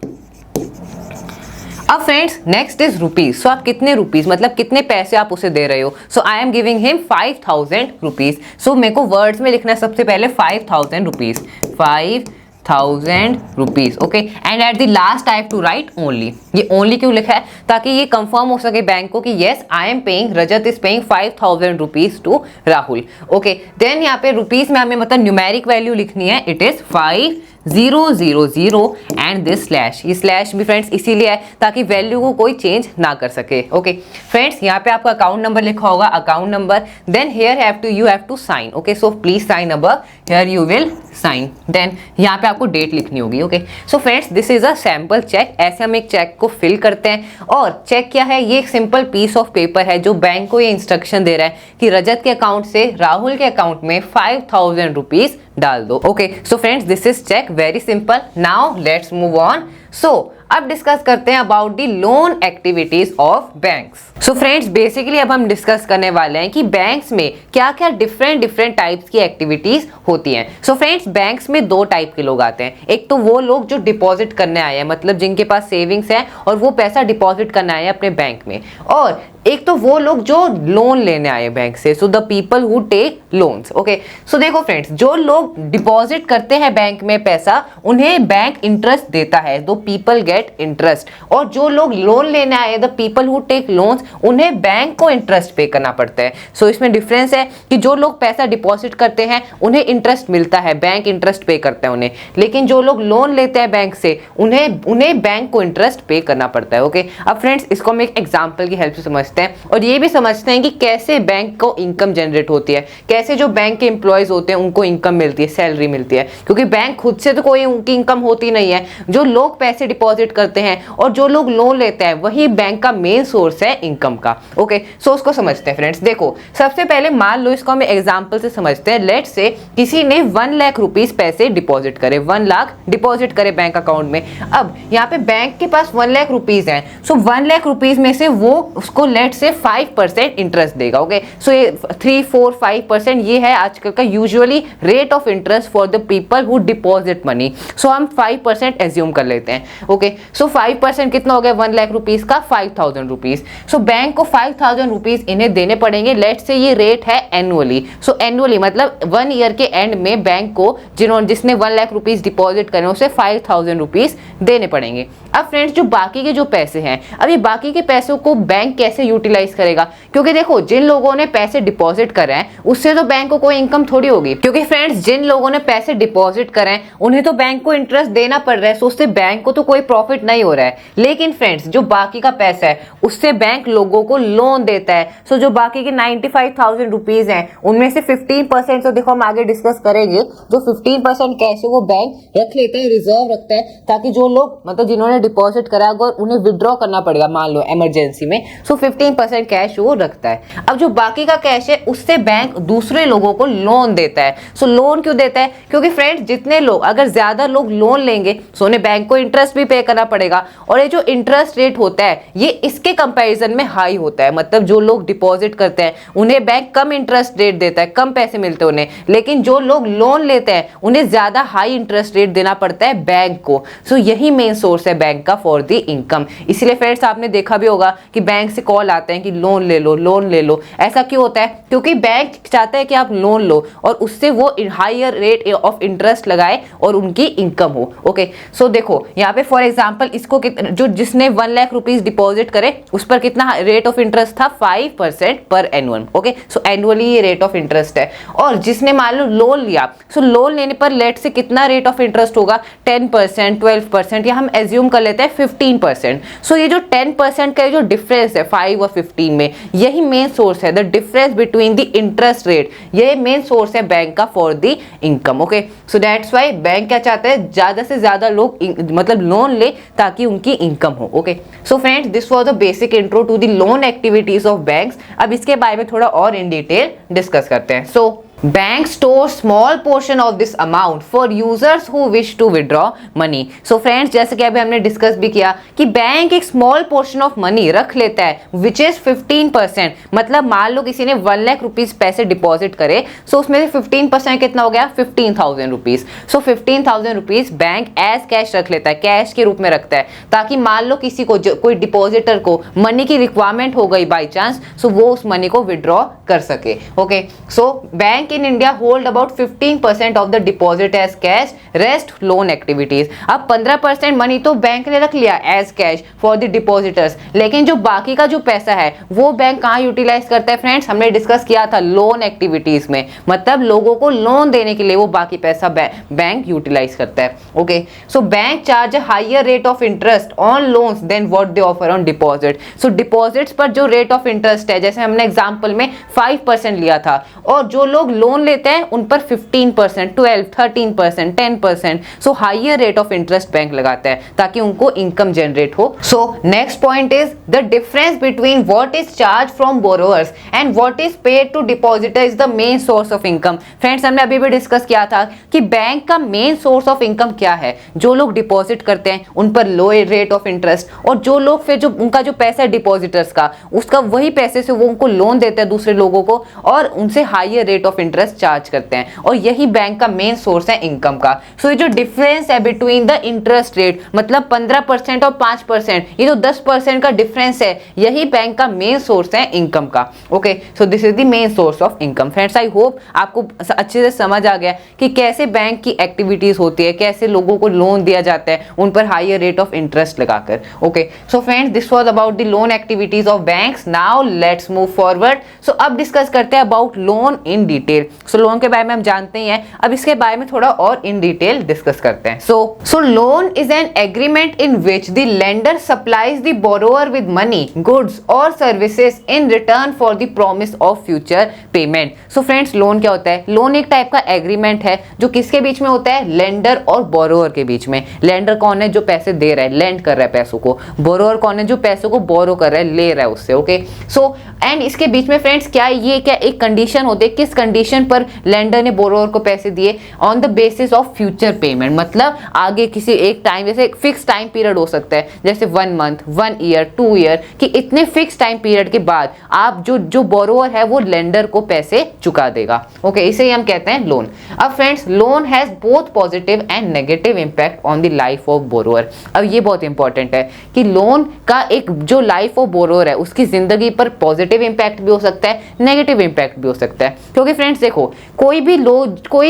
अब फ्रेंड्स नेक्स्ट इज रुपीज। सो आप कितने रुपीज, मतलब कितने पैसे आप उसे दे रहे हो? So I am giving him 5,000 rupees. So मेरे को वर्ड्स में लिखना है सबसे पहले 5,000 rupees, 5,000 rupees. Okay and at the last I have to write only. ये ओनली क्यों लिखा है? ताकि ये कंफर्म हो सके बैंक को कि yes I am paying, Rajat is paying 5,000 rupees to Rahul. Okay then यहाँ पे रुपीज में हमें मतलब न्यूमेरिक वैल्यू लिखनी है। It is 5,000 and this slash. ये स्लैश भी फ्रेंड्स इसीलिए है ताकि वैल्यू को कोई चेंज ना कर सके। ओके फ्रेंड्स यहाँ पे आपका अकाउंट नंबर लिखा होगा, account number. Then here you have to sign. Okay so please sign above, here you will sign. Then यहाँ पे आपको डेट लिखनी होगी। Okay so friends this is a sample cheque. ऐसे हम एक चेक को फिल करते हैं। और चेक क्या है? ये एक सिंपल पीस ऑफ पेपर है जो बैंक को ये इंस्ट्रक्शन दे रहा है कि रजत के अकाउंट से राहुल के अकाउंट में 5,000 रुपीज डाल दो। Okay so friends this is cheque, very simple. Now let's move on. So अब डिस्कस करते हैं about the loan activities of banks. So friends basically अब हम डिस्कस करने वाले हैं कि बैंक्स में क्या क्या डिफरेंट टाइप्स की एक्टिविटीज होती हैं। सो फ्रेंड्स बैंक्स में दो टाइप के लोग आते हैं। एक तो वो लोग जो डिपॉजिट करने आए हैं, मतलब जिनके पास सेविंग्स है और वो पैसा डिपॉजिट करने आए हैं अपने बैंक में, और एक तो वो लोग जो लोन लेने आए बैंक से। So the people who take loans. Okay so देखो फ्रेंड्स जो लोग डिपॉजिट करते हैं बैंक में पैसा, उन्हें बैंक इंटरेस्ट देता है, दो पीपल गेट इंटरेस्ट। और जो लोग लोन लेने आए the people who take loans, उन्हें बैंक को इंटरेस्ट पे करना पड़ता है। सो इसमें डिफरेंस है कि जो लोग पैसा डिपॉजिट करते हैं उन्हें इंटरेस्ट मिलता है, बैंक इंटरेस्ट पे करता है उन्हें, लेकिन जो लोग लोन लेते हैं बैंक से उन्हें बैंक को इंटरेस्ट पे करना पड़ता है। ओके अब फ्रेंड्स इसको हम एक एग्जाम्पल की हेल्प से समझते हैं और ये भी समझते हैं कि कैसे बैंक को इनकम जनरेट होती है, कैसे जो बैंक के एम्प्लॉयज होते हैं उनको इनकम मिलती है, सैलरी मिलती है, क्योंकि बैंक खुद से तो कोई उनकी इनकम होती नहीं है। जो लोग पैसे डिपॉजिट करते हैं और जो लोग लोन लेते हैं वही बैंक का मेन सोर्स है इनकम का। ओके सो उसको समझते हैं फ्रेंड्स। देखो सबसे पहले मान लो, इसको हम एग्जांपल से समझते हैं। लेट्स से किसी ने 1 लाख रुपीस पैसे डिपॉजिट करे, 1 लाख डिपॉजिट करे बैंक अकाउंट में। अब यहाँ पे बैंक के पास 1 लाख रुपीस है। सो 1 लाख रुपीस में से वो उसको लेट से 5% इंटरेस्ट देगा। ओके, सो ये 3, 4, 5% ये है आजकल का usually rate of interest for the people who deposit money. So हम 5% एज्यूम कर लेते हैं। ओके, सो 5% कितना हो गया 1 लाख रुपीज का 5000 रुपीज। सो बैंक को 5000 रुपीज इन्हें देने पड़ेंगे। लेट से ये रेट है एनुअली। सो एनुअली मतलब 1 ईयर के एंड में बैंक को जिसने 1 लाख रुपीज डिपॉजिट करे उसे 5000 रुपीज देने पड़ेंगे। अब फ्रेंड्स जो बाकी के जो पैसे हैं, अब ये बाकी के पैसों को बैंक कैसे यूटिलाइज करेगा? क्योंकि देखो जिन लोगों ने पैसे डिपॉजिट करे हैं उससे तो बैंक को कोई इनकम थोड़ी होगी, क्योंकि फ्रेंड्स जिन लोगों ने पैसे डिपॉजिट करे हैं उन्हें तो बैंक को इंटरेस्ट देना पड़ रहा है, सो उससे बैंक को तो कोई प्रॉफिट नहीं हो रहा है। लेकिन फ्रेंड्स जो बाकी का पैसा है उससे बैंक लोगों को लोन देता है। सो जो बाकी के 95,000 रुपीज हैं उनमें से 15% तो देखो हम आगे डिस्कस करेंगे, जो 15% कैश है वो बैंक रख लेता है, रिजर्व रखता है, ताकि जो लोग मतलब जिन्होंने डिपॉजिट करा अगर उन्हें विड्रॉ करना पड़ेगा मान लो इमरजेंसी में, सो 15% कैश वो रखता है। अब जो बाकी का कैश है उससे बैंक दूसरे लोगों को लोन देता है। सो लोन क्यों देता है? क्योंकि फ्रेंड्स जितने लोग अगर ज्यादा लोग लोन लेंगे सो उन्हें बैंक को इंटरेस्ट भी पे करना पड़ेगा, और ये जो इंटरेस्ट रेट होता है ये इसके कंपैरिजन में हाई होता है। मतलब जो लोग डिपॉजिट करते हैं उन्हें बैंक कम इंटरेस्ट रेट देता है, कम पैसे मिलते हैं उन्हें, लेकिन जो लोग लोन लेते हैं उन्हें ज्यादा हाई इंटरेस्ट रेट देना पड़ता है बैंक को। सो यही मेन सोर्स है बैंक का फॉर द इनकम। इसलिए फ्रेंड्स आपने देखा भी होगा कि बैंक से कॉल आते हैं कि लोन ले लो, लोन ले लो। ऐसा क्यों होता है? क्योंकि बैंक चाहता है कि आप लोन लो और उससे वो हायर रेट ऑफ इंटरेस्ट लगाए और उनकी इनकम हो। ओके, सो देखो यहाँ पे फॉर एग्जांपल इसको जो जिसने 1 लाख रुपीज डिपॉजिट करे उस पर कितना रेट ऑफ इंटरेस्ट था 5% पर एनुअल। ओके, सो एनुअली ये रेट ऑफ इंटरेस्ट है। और जिसने मान लो लोन लिया, सो लोन लेने पर लेट से कितना रेट ऑफ इंटरेस्ट होगा 10%, 12% या हम एज्यूम कर लेते हैं 15%। सो ये जो 10% का जो डिफरेंस है 5 और 15 में, यही मेन सोर्स है, the difference between the interest rate, ये मेन सोर्स है बैंक का for the income. Okay, so that's why bank क्या चाहता है ज्यादा से ज्यादा लोग मतलब लोन ले ताकि उनकी इनकम हो। Okay, so friends this was the basic intro to the loan activities of banks. अब इसके बारे में थोड़ा और इन डिटेल डिस्कस करते हैं। So bank store small portion of this amount for users who wish to withdraw money. So friends जैसे कि अभी हमने डिस्कस भी किया कि बैंक एक स्मॉल पोर्शन ऑफ मनी रख लेता है विच इज 15%। मतलब मान लो किसी ने 1 लाख रुपीज पैसे डिपॉजिट करे, सो उसमें से 15% कितना हो गया 15,000 रुपीज। सो 15,000 रुपीज बैंक एज कैश रख लेता है, कैश के रूप में रखता है, ताकि मान लो किसी को कोई डिपॉजिटर को मनी की रिक्वायरमेंट हो गई बाई चांस, सो वो उस मनी को विड्रॉ कर सके। Okay, so bank in India hold about 15% of the deposit as cash, rest loan activities। अब 15% मनी तो बैंक ने रख लिया as cash for the depositors, लेकिन जो बाकी का जो पैसा है वो बैंक कहाँ यूटिलाइज करता है फ्रेंड्स? हमने डिस्कस किया था लोन एक्टिविटीज में, मतलब लोगों को लोन देने के लिए वो बाकी पैसा बैंक यूटिलाइज करता है। Okay, so bank charge a higher rate of interest on loans than what they offer on deposit. So deposits पर जो रेट ऑफ इंटरेस्ट है, जैसे हमने एग्जांपल में 5% लिया था, और जो लोग लोन लेते हैं उन पर 15%, 12, 13%, 10%, so higher rate of interest bank लगाता है ताकि उनको इनकम जनरेट हो। So next point is the difference between what is charge from borrowers and what is paid to depositor is the main source of income. Friends हमने अभी भी discuss किया था कि बैंक का मेन सोर्स ऑफ इनकम क्या है? जो लोग डिपॉजिट करते हैं उन पर लो रेट ऑफ इंटरेस्ट, और जो लोग फिर जो उनका जो पैसा है डिपॉजिटर्स का, उसका वही पैसे से वो उनको लोन देते हैं दूसरे लोगों को और उनसे higher rate of interest charge करते हैं, और यही बैंक का मेन सोर्स है इनकम का। सो ये जो डिफरेंस है बिटवीन द इंटरेस्ट रेट, मतलब 15% और 5%, ये जो 10% का डिफरेंस है, यही बैंक का मेन सोर्स है इनकम का। Okay, so this is the main source of income. Friends I hope आपको अच्छे से समझ आ गया कि कैसे बैंक की एक्टिविटीज होती है, कैसे लोगों को लोन दिया जाता है उन पर हायर रेट ऑफ इंटरेस्ट लगाकर। Okay, so friends this was about the loan activities of banks. Now let's move forward. So अब डिस्कस करते हैं about loan in detail. So loan के बारे में हम जानते ही हैं, अब इसके बारे में थोड़ा और इन डिटेल डिस्कस करते हैं। So loan is an agreement in which the lender supplies the borrower with money, goods और services in return for the promise of future payment. So friends loan क्या होता है? लोन एक टाइप का agreement है जो किसके बीच में होता है? लेंडर और बोरोअर के बीच में। लेंडर कौन है? जो पैसे दे रहा है, लेंड कर रहा है पैसों को। बोरोअर कौन है? जो पैसों को बोरो कर रहा है, ले रहा है उससे। ओके, सो एंड इसके बीच में फ्रेंड्स क्या ये क्या एक कंडीशन होती है? किस कंडीशन कंडीशन पर लेंडर ने बोरोअर को पैसे दिए on the basis of future payment, मतलब आगे किसी एक टाइम, जैसे एक फिक्स टाइम पीरियड हो सकता है, जैसे 1 मंथ, 1 ईयर, 2 ईयर, कि इतने फिक्स टाइम पीरियड के बाद आप जो बोरोअर है वो लेंडर को पैसे चुका देगा। ओके, इसे ही हम कहते हैं लोन। अब friends, loan has both positive and negative impact on the life of borrower. अब ये बहुत इंपॉर्टेंट है कि लोन का एक जो लाइफ ऑफ बोरोअर है उसकी जिंदगी पर पॉजिटिव इंपैक्ट भी हो सकता है, नेगेटिव इंपैक्ट भी हो सकता है। क्योंकि फ्रेंड्स देखो, कोई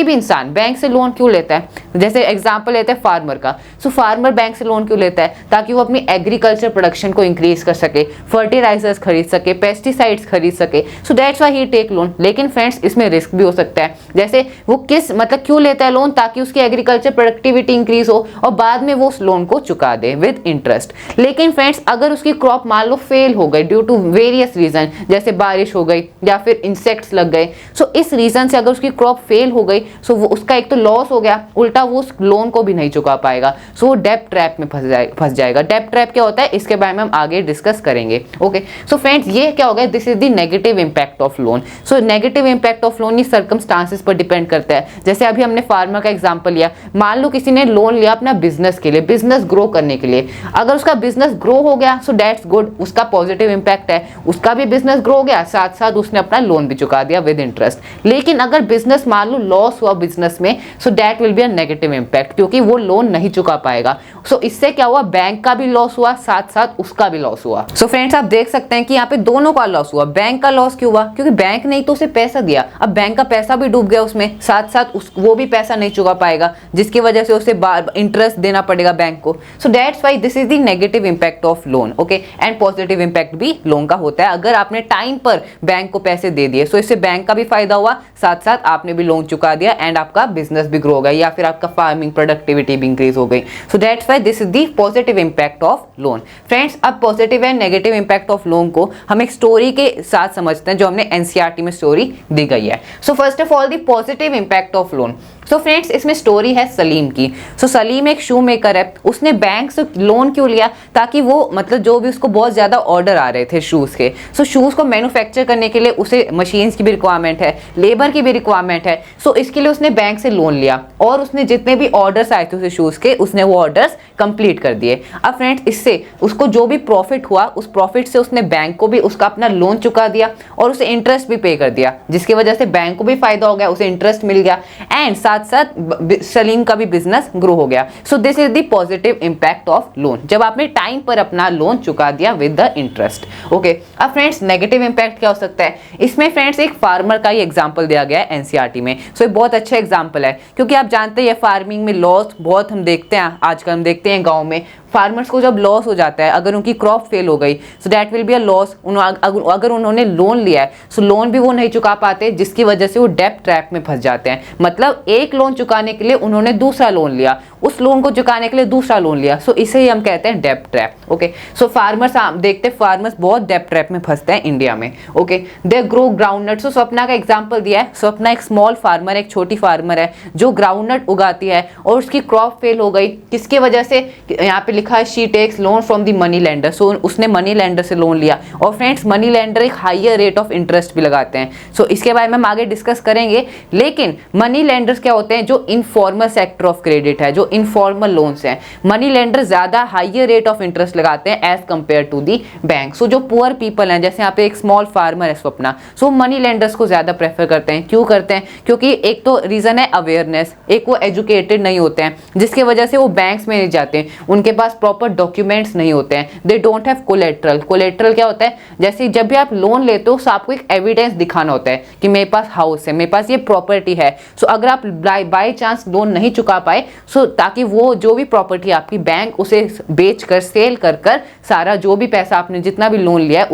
भी इंसान बैंक से लोन क्यों लेता है? जैसे एग्जांपल लेते हैं फार्मर का। सो फार्मर बैंक से लोन क्यों लेता है? ताकि वो अपनी एग्रीकल्चर प्रोडक्शन को इंक्रीज कर सके, फर्टिलाइजर्स खरीद सके, पेस्टिसाइड्स खरीद सके, so that's why he take loan. लेकिन फ्रेंड्स, इसमें रिस्क भी हो सकता है। जैसे वो क्यों लेता है लोन? ताकि उसकी एग्रीकल्चर प्रोडक्टिविटी इंक्रीज हो और बाद में वो उस लोन को चुका दे विद इंटरेस्ट। लेकिन फ्रेंड्स, अगर उसकी क्रॉप मान लो फेल हो गई ड्यू टू वेरियस रीजन, जैसे बारिश हो गई या फिर इंसेक्ट्स लग गए, सो इस रीजन से अगर उसकी क्रॉप फेल हो गई, सो वो उसका एक तो लॉस हो गया, उल्टा वो उस लोन को भी नहीं चुका पाएगा, सो वो डेब्ट ट्रैप में फंस जाएगा। डेब्ट ट्रैप क्या होता है, इसके बारे में हम आगे डिस्कस करेंगे। ओके, सो फ्रेंड्स, ये क्या हो गया? This is the negative impact of loan. So negative impact of loan ये सर्कमस्टांसेस पर डिपेंड करता है। जैसे अभी हमने फार्मर का एग्जांपल लिया, मान लो किसी ने लोन लिया अपना बिजनेस के लिए, बिजनेस ग्रो करने के लिए। अगर उसका बिजनेस ग्रो हो गया, सो दैट्स गुड, उसका पॉजिटिव इंपैक्ट है, उसका भी बिजनेस ग्रो हो गया, साथ साथ उसने अपना लोन भी चुका दिया विद इंटरेस्ट। लेकिन अगर बिजनेस मान लो लॉस हुआ बिजनेस में, so that will be a negative impact, क्योंकि वो लोन नहीं चुका पाएगा। सो इससे क्या हुआ? बैंक का भी लॉस हुआ, साथ साथ उसका भी लॉस हुआ। सो फ्रेंड्स, आप देख सकते हैं कि यहाँ पे दोनों का लॉस हुआ। बैंक का लॉस क्यों हुआ? क्योंकि बैंक ने तो उसे पैसा दिया, अब बैंक का पैसा भी डूब गया उसमें, साथ साथ वो भी पैसा नहीं चुका पाएगा, जिसकी वजह से उसे इंटरेस्ट देना पड़ेगा बैंक को। सो that's why this is the negative impact of loan. Okay, and positive impact भी लोन का होता है अगर आपने टाइम पर बैंक को पैसे दे दिए। सो इससे बैंक का भी फायदा हुआ, साथ साथ आपने भी लोन चुका दिया एंड आपका बिजनेस भी ग्रो हो गया या फिर आपका फार्मिंग प्रोडक्टिविटी भी इंक्रीज हो गई। So that's why this is the positive impact of loan. Friends, अब positive and negative impact of loan को हम एक स्टोरी के साथ समझते हैं जो हमने एनसीईआरटी में स्टोरी दी गई है। सो first of all the positive impact of loan. So friends, इसमें स्टोरी है सलीम की। सो सलीम एक शू मेकर है, उसने बैंक से लोन क्यों लिया? ताकि वो मतलब जो भी उसको बहुत ज्यादा ऑर्डर आ रहे थे शूज के, सो शूज को मैन्युफैक्चर करने के लिए उसे मशीन्स की भी रिक्वायरमेंट है, लेबर की भी रिक्वायरमेंट है। सो इसके लिए उसने बैंक से लोन लिया और उसने जितने भी ऑर्डर्स आए थे उसे शूज के, उसने वो ऑर्डर्स कंप्लीट कर दिए। अब फ्रेंड्स, इससे उसको जो भी प्रॉफिट हुआ, उस प्रॉफिट से उसने बैंक को भी उसका अपना लोन चुका दिया और उसे इंटरेस्ट भी पे कर दिया, जिसकी वजह से बैंक को भी फायदा हो गया, उसे इंटरेस्ट मिल गया एंड साथ साथ सलीम का भी बिजनेस ग्रो हो गया। सो this is the positive impact of loan, जब आपने टाइम पर अपना लोन चुका दिया विद द इंटरेस्ट। ओके, अब फ्रेंड्स, नेगेटिव इंपैक्ट क्या हो सकता है? इसमें फ्रेंड्स एक फार्मर का ही एग्जांपल दिया गया है एनसीईआरटी में। सो ये बहुत अच्छा एग्जांपल है, क्योंकि आप जानते हैं फार्मिंग में लॉस बहुत हम देखते हैं, आजकल हम देखते हैं गाँव में फार्मर्स को जब लॉस हो जाता है, अगर उनकी क्रॉप फेल हो गई, so that will be a loss. अगर उन्होंने लोन लिया है, सो लोन भी वो नहीं चुका पाते, जिसकी वजह से वो डेब्ट ट्रैप में फंस जाते हैं। मतलब एक लोन चुकाने के लिए उन्होंने दूसरा लोन लिया, उस लोन को चुकाने के लिए दूसरा लोन लिया, सो इसे ही हम कहते हैं डेब्ट ट्रैप। ओके, सो फार्मर्स देखते हैं, फार्मर्स बहुत डेब्ट ट्रैप में फंसते हैं इंडिया में। Okay, they grow groundnut. So Swapna का एग्जांपल दिया है। स्वप्ना एक स्मॉल फार्मर, एक छोटी फार्मर है जो ग्राउंडनट उगाती है और उसकी क्रॉप फेल हो गई, किसकी वजह से? यहाँ पे लिखा है she takes loan from the money lender. So उसने मनी लेंडर से लोन लिया और फ्रेंड्स, मनी लेंडर एक हायर रेट ऑफ इंटरेस्ट भी लगाते हैं। सो इसके बारे में हम आगे डिस्कस करेंगे। लेकिन मनी लेंडर्स क्या होते हैं? जो इनफॉर्मल सेक्टर ऑफ क्रेडिट है, जो इनफॉर्मल लोन्स हैं। मनी लेंडर ज्यादा हायर रेट ऑफ इंटरेस्ट लगाते हैं as compare to the bank. So जो पुअर पीपल हैं, जैसे यहाँ पे एक स्मॉल फार्मर है स्वप्ना, सो मनी लेंडर्स को ज्यादा प्रेफर करते हैं। क्यों करते हैं? क्योंकि एक तो रीजन है अवेयरनेस, एक वो एजुकेटेड नहीं होते हैं, जिसकी वजह से वो बैंक्स में नहीं जाते, उनके पास प्रॉपर डॉक्यूमेंट्स नहीं होते हैं, they don't have collateral. Collateral क्या होता है? जैसे जब भी आप लोन लेते हो, तो आपको एक एविडेंस दिखाना होता है कि मेरे पास हाउस है, मेरे पास ये प्रॉपर्टी है। सो अगर आप बाय चांस लोन नहीं चुका पाए, सो ताकि वो जो भी प्रॉपर्टी आपकी, बैंक उसे बेच कर, सेल कर कर सारा जो भी पैसा आपने जितना भी लोन लिया है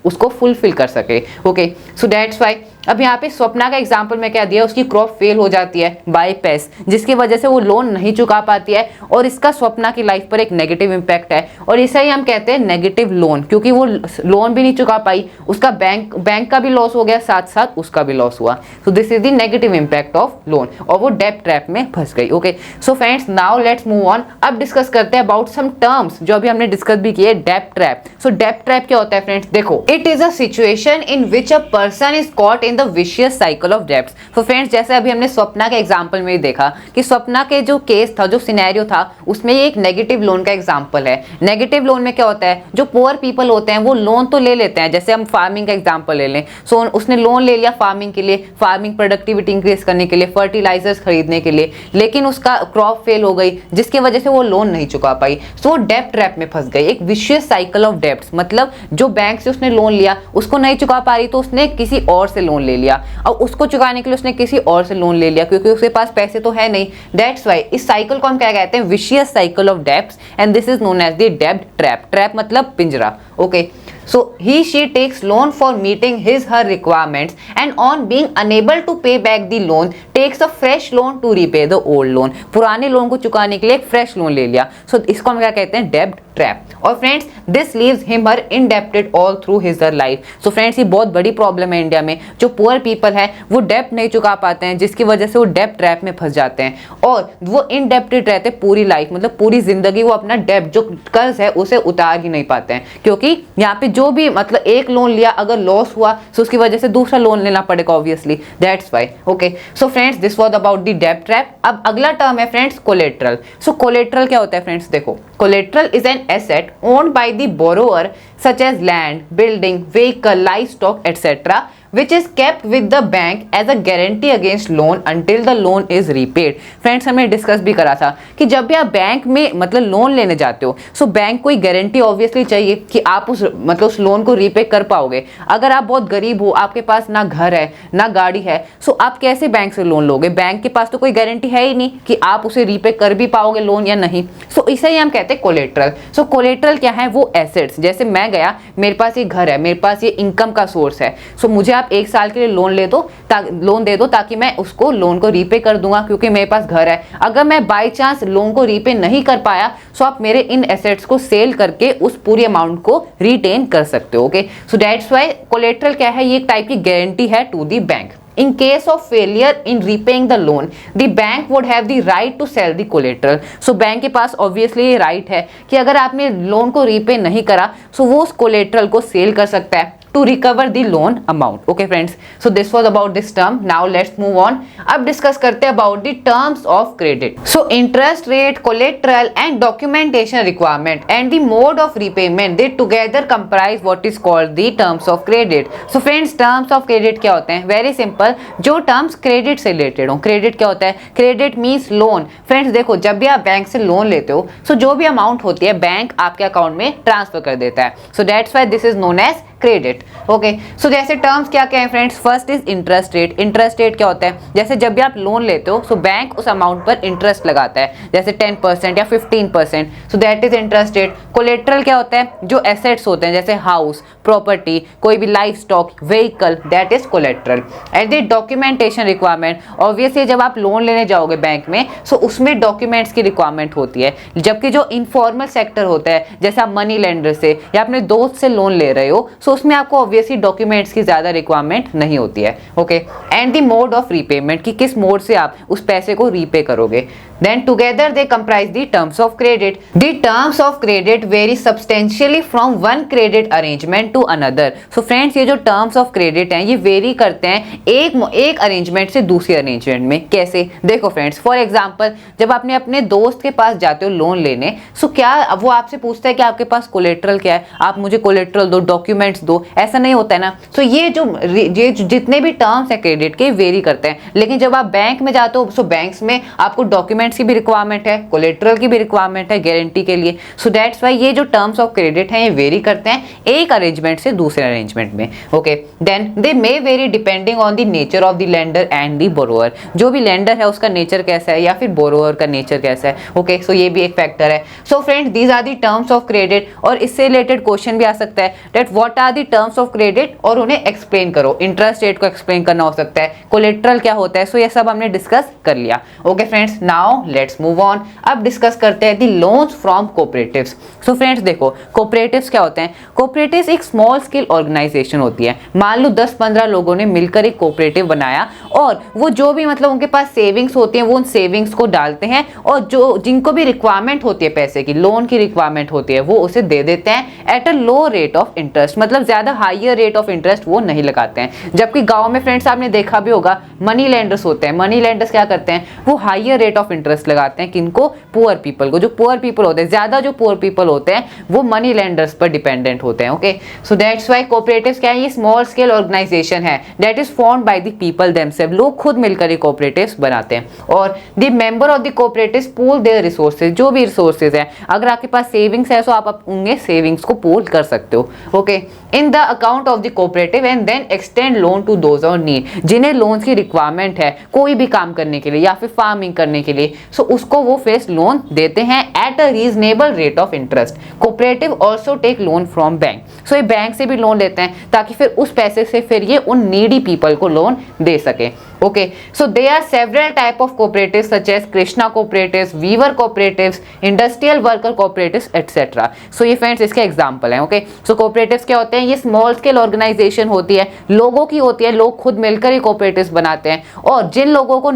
उसको फुलफिल कर सके। ओके, सो दैट्स व्हाई अब यहाँ पे स्वप्ना का एग्जांपल में क्या दिया, उसकी क्रॉप फेल हो जाती है बाय पेस्ट, जिसकी वजह से वो लोन नहीं चुका पाती है और इसका स्वप्ना की लाइफ पर एक नेगेटिव इंपैक्ट है और इसे ही हम कहते हैं नेगेटिव लोन, क्योंकि वो लोन भी नहीं चुका पाई, उसका बैंक का भी लॉस हो गया, साथ साथ उसका भी लॉस हुआ। सो this is the negative impact of loan और वो डेब्ट ट्रैप में फंस गई। Okay, so friends now let's move on. अब डिस्कस करते हैं अबाउट सम टर्म्स जो अभी हमने डिस्कस भी किए, डेब्ट ट्रैप। सो डेब्ट ट्रैप क्या होता है फ्रेंड्स? देखो, it is a situation in which a person is caught explain the vicious cycle of debts. तो फ्रेंड्स जैसे अभी हमने स्वप्ना के एग्जांपल में ही देखा कि स्वप्ना के जो केस था, जो सिनेरियो था, उसमें ये एक नेगेटिव लोन का एग्जांपल है। नेगेटिव लोन में क्या होता है, जो पुअर पीपल होते हैं वो लोन तो ले लेते हैं, जैसे हम फार्मिंग का एग्जांपल ले लें। सो उसने लोन ले लिया फार्मिंग के लिए, फार्मिंग प्रोडक्टिविटी इंक्रीज करने के लिए, फर्टिलाइजर्स खरीदने के लिए, लेकिन उसका क्रॉप फेल हो गई जिसकी वजह से वो लोन नहीं चुका पाई। सो डेब्ट ट्रैप में फंस गई, एक विशियस साइकिल ऑफ डेब्ट्स, मतलब जो बैंक से उसने लोन लिया उसको नहीं चुका पा रही तो उसने किसी और से लोन ले लिया, और उसको चुकाने के लिए उसने किसी और से लोन ले लिया क्योंकि उसके पास पैसे तो है नहीं। दैट्स व्हाई इस साइकिल को हम क्या कहते हैं, vicious cycle of debts, and this is known as the डेब्ट ट्रैप। ट्रैप मतलब पिंजरा। Okay, so she takes loan for meeting her requirements, and on being unable to pay back the loan takes a fresh loan to repay the old loan। पुराने loan को चुकाने के लिए एक fresh loan ले लिया। सो इसको हम क्या कहते हैं, डेब्ट ट्रैप। और friends this leaves him her indebted all through his life. So friends ये बहुत बड़ी प्रॉब्लम है इंडिया में, जो पुअर पीपल है वो डेब्ट नहीं चुका पाते हैं, जिसकी वजह से वो डेब्ट ट्रैप में फंस जाते हैं और वो इंडेप्टेड रहते हैं पूरी लाइफ, मतलब पूरी जिंदगी वो अपना डेब्ट जो कर्ज है उसे उतार ही नहीं पाते हैं, क्योंकि यहाँ पे जो भी मतलब एक लोन लिया अगर लॉस हुआ तो उसकी वजह से दूसरा लोन लेना पड़ेगा obviously. That's why. Okay, so friends this was about the डेब्ट ट्रैप। अब अगला टर्म है फ्रेंड्स कोलेट्रल। सो कोलेट्रल क्या होता है फ्रेंड्स, देखो collateral is an asset owned by the borrower such as land, building, vehicle, livestock, etc., which is kept with the bank as a guarantee against loan until the loan is repaid। Friends हमने discuss भी करा था कि जब भी आप bank में मतलब लोन लेने जाते हो, सो बैंक को गारंटी ऑब्वियसली चाहिए कि आप उस मतलब उस लोन को रीपे कर पाओगे। अगर आप बहुत गरीब हो, आपके पास ना घर है ना गाड़ी है, सो आप कैसे बैंक से लोन लोगे? बैंक के पास तो कोई गारंटी है ही नहीं कि आप उसे रीपे कर भी पाओगे लोन या नहीं। सो इसे ही हम कहते हैं कोलेट्रल। सो कोलेट्रल क्या है, वो एसेट्स, जैसे मैं गया, मेरे पास ये घर है, मेरे पास ये इनकम का सोर्स है, सो मुझे आप 1 साल के लिए लोन दे दो ताकि मैं उसको लोन को रीपे कर दूंगा क्योंकि मेरे पास घर है। अगर मैं बाय चांस लोन को रीपे नहीं कर पाया, सो आप मेरे इन एसेट्स को सेल करके उस पूरी अमाउंट को रिटेन कर सकते हो। Okay, so that's why collateral क्या है, ये एक टाइप की गारंटी है to the bank. In case of failure in repaying the loan, the bank would have the right to sell the collateral। So bank के पास obviously ये right है कि अगर आपने लोन को रीपे नहीं करा, so वो उस कोलेट्रल को सेल कर सकता है to recover the loan amount। Okay friends, so this was about this term। Now let's move on। अब डिस्कस करते हैं about the terms of credit। So interest rate, collateral and documentation requirement and the mode of repayment, they together comprise what is called the terms of credit। So friends terms of credit क्या होते हैं? Very simple, जो terms credit से related हो। credit क्या होता है? credit means loan। Friends देखो, जब भी आप बैंक से लोन लेते हो, so जो भी अमाउंट होती है बैंक आपके अकाउंट में ट्रांसफर कर देता है। So that's why this is known as credit. Okay, so जैसे टर्म्स क्या क्या है friends, first is interest rate. Interest rate क्या होता है, जैसे जब भी आप लोन लेते हो, सो बैंक उस अमाउंट पर इंटरेस्ट लगाता है, जैसे 10% या 15%, सो that is interest rate. Collateral क्या होता है, जो एसेट्स होते हैं जैसे हाउस, प्रॉपर्टी, कोई भी life stock, vehicle, that is collateral. And the documentation requirement, obviously जब आप लोन लेने जाओगे बैंक में, सो उसमें डॉक्यूमेंट्स की रिक्वायरमेंट होती है, जबकि जो इनफॉर्मल सेक्टर होता है, जैसे आप मनी लेंडर से या अपने दोस्त से लोन ले रहे हो, सो उसमें आपको ऑब्वियसली डॉक्यूमेंट्स की ज्यादा रिक्वायरमेंट नहीं होती है। Okay, and the mode of repayment, कि किस मोड से आप उस पैसे को रीपे करोगे। Then together they comprise the terms of credit। The terms of credit vary substantially from one credit arrangement to another। So friends ये जो terms of credit हैं ये वेरी करते हैं एक अरेंजमेंट से दूसरे अरेंजमेंट में। कैसे, देखो फ्रेंड्स, फॉर एग्जांपल जब आपने अपने दोस्त के पास जाते हो लोन लेने, सो क्या वो आपसे पूछता है कि आपके पास कोलेट्रल क्या है, आप मुझे कोलेट्रल दो, डॉक्यूमेंट्स दो, ऐसा नहीं होता है ना। सो ये जितने भी टर्म्स है क्रेडिट के वेरी करते हैं, लेकिन जब आप बैंक में जाते हो, सो बैंक्स में आपको डॉक्यूमेंट्स की भी रिक्वायरमेंट है, कोलेट्रल की भी रिक्वायरमेंट है गारंटी के लिए। सो दैट्स व्हाई ये जो टर्म्स ऑफ क्रेडिट हैं ये वेरी करते हैं एक अरेंजमेंट से दूसरे अरेंजमेंट में। Okay, then they may vary depending on the nature of the lender and the borrower. जो भी लेंडर है उसका नेचर कैसा है या फिर बोरोअर का नेचर कैसा है। ओके, सो ये भी एक फैक्टर है। So friends these are the terms of credit. और इससे रिलेटेड क्वेश्चन भी आ सकता है that what are the terms of credit, और उन्हें एक्सप्लेन करो। इंटरेस्ट रेट को एक्सप्लेन करना हो सकता है, कोलेट्रल क्या होता है। सो ये सब हमने डिस्कस कर लिया। Okay friends, now now let's move on, अब डिस्कस करते हैं the loans from cooperatives. So friends देखो, कोऑपरेटिव्स क्या होते हैं? कोऑपरेटिव्स एक स्मॉल स्केल ऑर्गेनाइजेशन होती है। मान लो 10-15 लोगों ने मिलकर एक कोऑपरेटिव बनाया और वो जो भी मतलब उनके पास सेविंग्स होती हैं वो उन सेविंग्स को डालते हैं और जो जिनको भी रिक्वायरमेंट होती है, पैसे की, लोन की रिक्वायरमेंट होती है, वो उसे दे देते हैं at a low rate of interest, मतलब ज्यादा हायर रेट ऑफ इंटरेस्ट वो नहीं लगाते हैं। जबकि गांव में फ्रेंड्स आपने देखा भी होगा, मनी लेंडर्स होते हैं। मनी लेंडर्स क्या करते हैं? वो हायर रेट ऑफ इंटरेस्ट लगाते हैं। किनको? पुअर पीपल को। जो पुअर पीपल होते हैं, ज्यादा जो पुअर पीपल होते हैं वो मनी लेंडर्स पर डिपेंडेंट होते हैं। Okay, so that's why cooperatives क्या है? ये स्मॉल स्केल ऑर्गेनाइजेशन है that is formed by the people themself. लोग खुद मिलकर ये कोऑपरेटिव्स बनाते हैं और the member of the cooperatives pool their resources, जो भी रिसोर्सेज है। अगर आपके पास सेविंग्स है तो आप उनके सेविंग्स को पूल कर सकते हो। Okay, in the account of the cooperative and then extend loan to those on need, जिन्हें लोन की रिक्वायरमेंट है कोई भी काम करने के लिए या फिर फार्मिंग करने के लिए, सो उसको वो फेस लोन देते हैं at a reasonable rate of interest. Cooperative also take loan from bank, so ये बैंक से भी लोन लेते हैं ताकि फिर उस पैसे से फिर ये उन नीडी पीपल को लोन दे सके। Okay, so there are several type of cooperatives such as Krishna cooperatives, Weaver cooperatives, industrial worker cooperatives, etc. So ये फ्रेंड्स इसके एग्जाम्पल हैं। ओके, सो कोऑपरेटिव्स क्या होते हैं? ये स्मॉल स्केल ऑर्गेनाइजेशन होती है, लोगों की होती है, लोग खुद मिलकर ये कोऑपरेटिव्स बनाते हैं और जिन लोगों को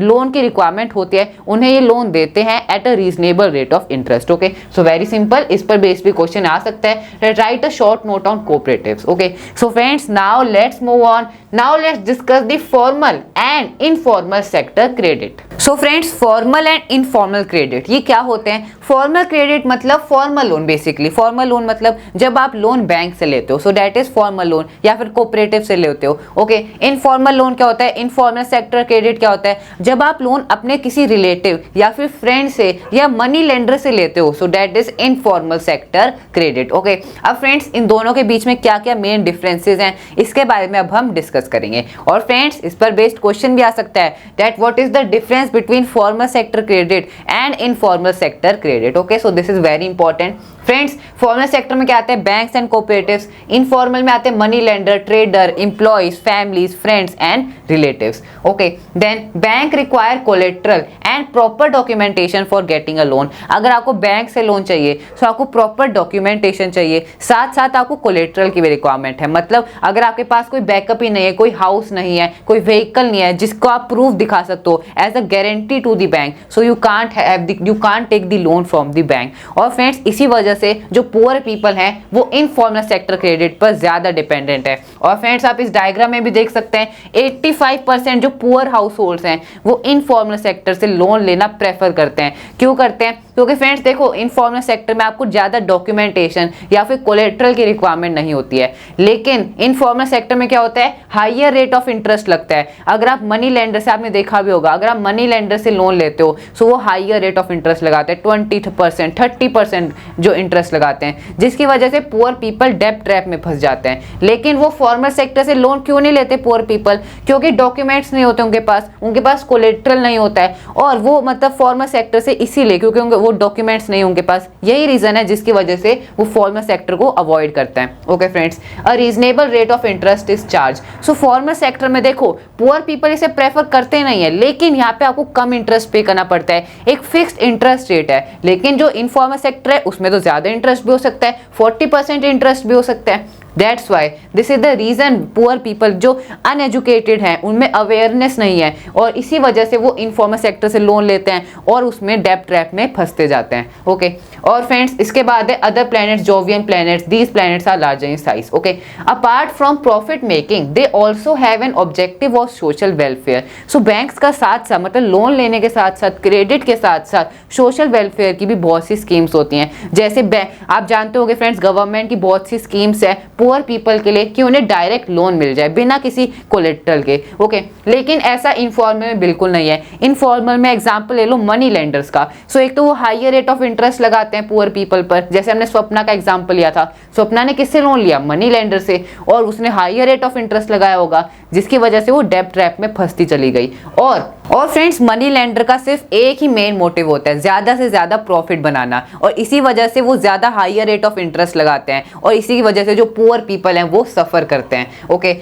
लोन की रिक्वायरमेंट होती है उन्हें ये लोन देते हैं at a reasonable rate of interest. Okay, so very simple, इस पर बेस्ड भी क्वेश्चन आ सकता है। Right a short note on cooperatives. Okay, so friends now let's move on, now let's discuss the formal and informal sector credit. So friends, formal and informal credit ये क्या होते हैं? Formal credit मतलब formal loan, basically formal loan मतलब जब आप loan bank से लेते हो, सो दैट इज फॉर्मल लोन, या फिर कोऑपरेटिव से लेते हो। ओके, इनफॉर्मल लोन क्या होता है? इनफॉर्मल सेक्टर क्रेडिट क्या होता है? जब आप लोन अपने किसी रिलेटिव या फिर फ्रेंड से या मनी लेंडर से लेते हो, सो that is informal sector credit. Okay, अब फ्रेंड्स इन दोनों के बीच में क्या क्या मेन डिफरेंसेस हैं इसके बारे में अब हम डिस्कस करेंगे। और फ्रेंड्स इस पर बेस्ड क्वेश्चन भी आ सकता है that what is the difference between formal sector credit and informal sector credit. Okay, so this is very important. Friends, formal sector में क्या आते हैं? Banks and cooperatives. इनफॉर्मल में आते हैं money lender, trader, employees, families, friends and relatives. Okay, then bank require collateral and proper documentation for getting a loan. अगर आपको bank से लोन चाहिए तो आपको प्रॉपर डॉक्यूमेंटेशन चाहिए, साथ साथ आपको कोलेट्रल की भी रिक्वायरमेंट है। मतलब अगर आपके पास कोई बैकअप ही नहीं है, कोई हाउस नहीं है, कोई व्हीकल नहीं है जिसको आप प्रूफ दिखा सकते हो as a guarantee to the bank, so you can't take the loan from the bank. और फ्रेंड्स इसी वजह से जो पुअर पीपल हैं वो इनफॉर्मल सेक्टर क्रेडिट पर ज्यादा डिपेंडेंट है। और फ्रेंड्स आप इस डायग्राम में भी देख सकते हैं 85% जो पुअर हाउस होल्ड्स हैं वो इनफॉर्मल सेक्टर से लोन लेना प्रेफर करते हैं। क्यों करते हैं? क्योंकि फ्रेंड्स देखो, इनफॉर्मल सेक्टर में आपको ज्यादा डॉक्यूमेंटेशन या फिर कोलेट्रल की रिक्वायरमेंट नहीं होती है, लेकिन इनफॉर्मल सेक्टर में क्या होता है? हायर रेट ऑफ इंटरेस्ट लगता है। अगर आप मनी लेंडर से, आपने देखा भी होगा, अगर आप मनी लेंडर से लोन लेते हो सो वो हायर रेट ऑफ इंटरेस्ट लगाते हैं, 20%, 30% जो इंटरेस्ट लगाते हैं, जिसकी वजह से पुअर पीपल डेब्ट ट्रैप में फंस जाते हैं। लेकिन वो फॉर्मल सेक्टर से लोन क्यों नहीं लेते पुअर पीपल? क्योंकि डॉक्यूमेंट्स नहीं होते उनके पास कोलेट्रल नहीं होता है। और वो मतलब फॉर्मल सेक्टर से इसीलिए, क्योंकि वो डॉक्यूमेंट्स नहीं उनके पास, यही रीजन है जिसकी वजह से वो फॉर्मल सेक्टर को अवॉइड करते हैं। Okay friends, a reasonable rate of interest is charge. So formal sector में देखो पुअर पीपल इसे प्रेफर करते नहीं है, लेकिन यहाँ पे आपको कम इंटरेस्ट पे करना पड़ता है, एक फिक्स्ड इंटरेस्ट रेट है। लेकिन जो इनफॉर्मल सेक्टर है उसमें तो ज्यादा इंटरेस्ट भी हो सकता है, 40% इंटरेस्ट भी हो सकता है। That's why this is the reason poor people जो अनएजुकेटेड हैं उनमें अवेयरनेस नहीं है और इसी वजह से वो इनफॉर्मल सेक्टर से लोन लेते हैं और उसमें डेब्ट ट्रैप में फंसते जाते हैं। ओके, और फ्रेंड्स इसके बाद है other planets, Jovian planets, these planets are larger in size. Okay, apart from profit making they also have an objective of social welfare. So banks का साथ साथ, मतलब लोन लेने के साथ साथ, क्रेडिट के साथ साथ सोशल वेलफेयर की भी बहुत सी स्कीम्स होती हैं। जैसे आप जानते होंगे फ्रेंड्स, गवर्नमेंट की बहुत सी स्कीम्स है पुअर पीपल के लिए कि उन्हें डायरेक्ट लोन मिल जाए बिना किसी कोलेट्रल के। ओके, लेकिन ऐसा इनफॉर्मल में बिल्कुल नहीं है। इनफॉर्मल में एग्जांपल ले लो मनी लेंडर्स का। सो एक तो वो हायर रेट ऑफ इंटरेस्ट लगाते हैं पुअर पीपल पर, जैसे हमने स्वप्ना का एग्जांपल लिया था। स्वप्ना ने किससे लोन लिया? मनी लेंडर से, और उसने हायर रेट ऑफ इंटरेस्ट लगाया होगा जिसकी वजह से वो डेब्ट ट्रैप में फंसती चली गई। और फ्रेंड्स मनी लेंडर का सिर्फ एक ही मेन मोटिव होता है, ज्यादा से ज्यादा प्रॉफिट बनाना, और इसी वजह से वो ज्यादा हायर रेट ऑफ इंटरेस्ट लगाते हैं और इसी की वजह से जो पुअर पीपल हैं वो सफर करते हैं। Okay,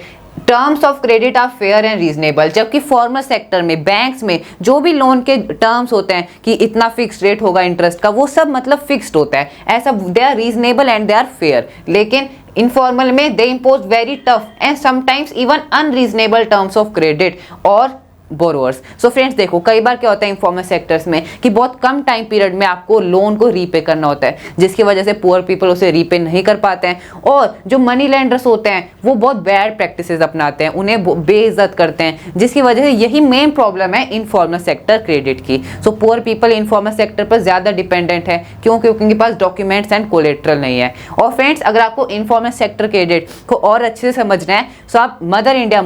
terms of credit are fair and reasonable, जबकि फॉर्मल सेक्टर में बैंक्स में जो भी लोन के टर्म्स होते हैं कि इतना फिक्स रेट होगा इंटरेस्ट का, वो सब मतलब फिक्स्ड होता है, ऐसा they are reasonable and they are fair. लेकिन इनफॉर्मल में they impose very tough and sometimes even unreasonable terms of credit और बोरोअर्स। सो फ्रेंड्स देखो, कई बार क्या होता है इनफॉर्मल सेक्टर्स में कि बहुत कम टाइम पीरियड में आपको लोन को रीपे करना होता है, जिसकी वजह से पुअर पीपल उसे रीपे नहीं कर पाते हैं, और जो मनी लेंडर्स होते हैं वो बहुत बैड प्रैक्टिसेस अपनाते हैं, उन्हें बेइज्जत करते हैं, जिसकी वजह से यही मेन प्रॉब्लम है इनफॉर्मल सेक्टर क्रेडिट की। So poor people informal sector पर ज्यादा डिपेंडेंट है, क्योंकि उनके पास डॉक्यूमेंट्स एंड कोलेट्रल नहीं है। और फ्रेंड्स अगर आपको इनफॉर्मल सेक्टर क्रेडिट को और अच्छे से समझना है तो आप मदर इंडिया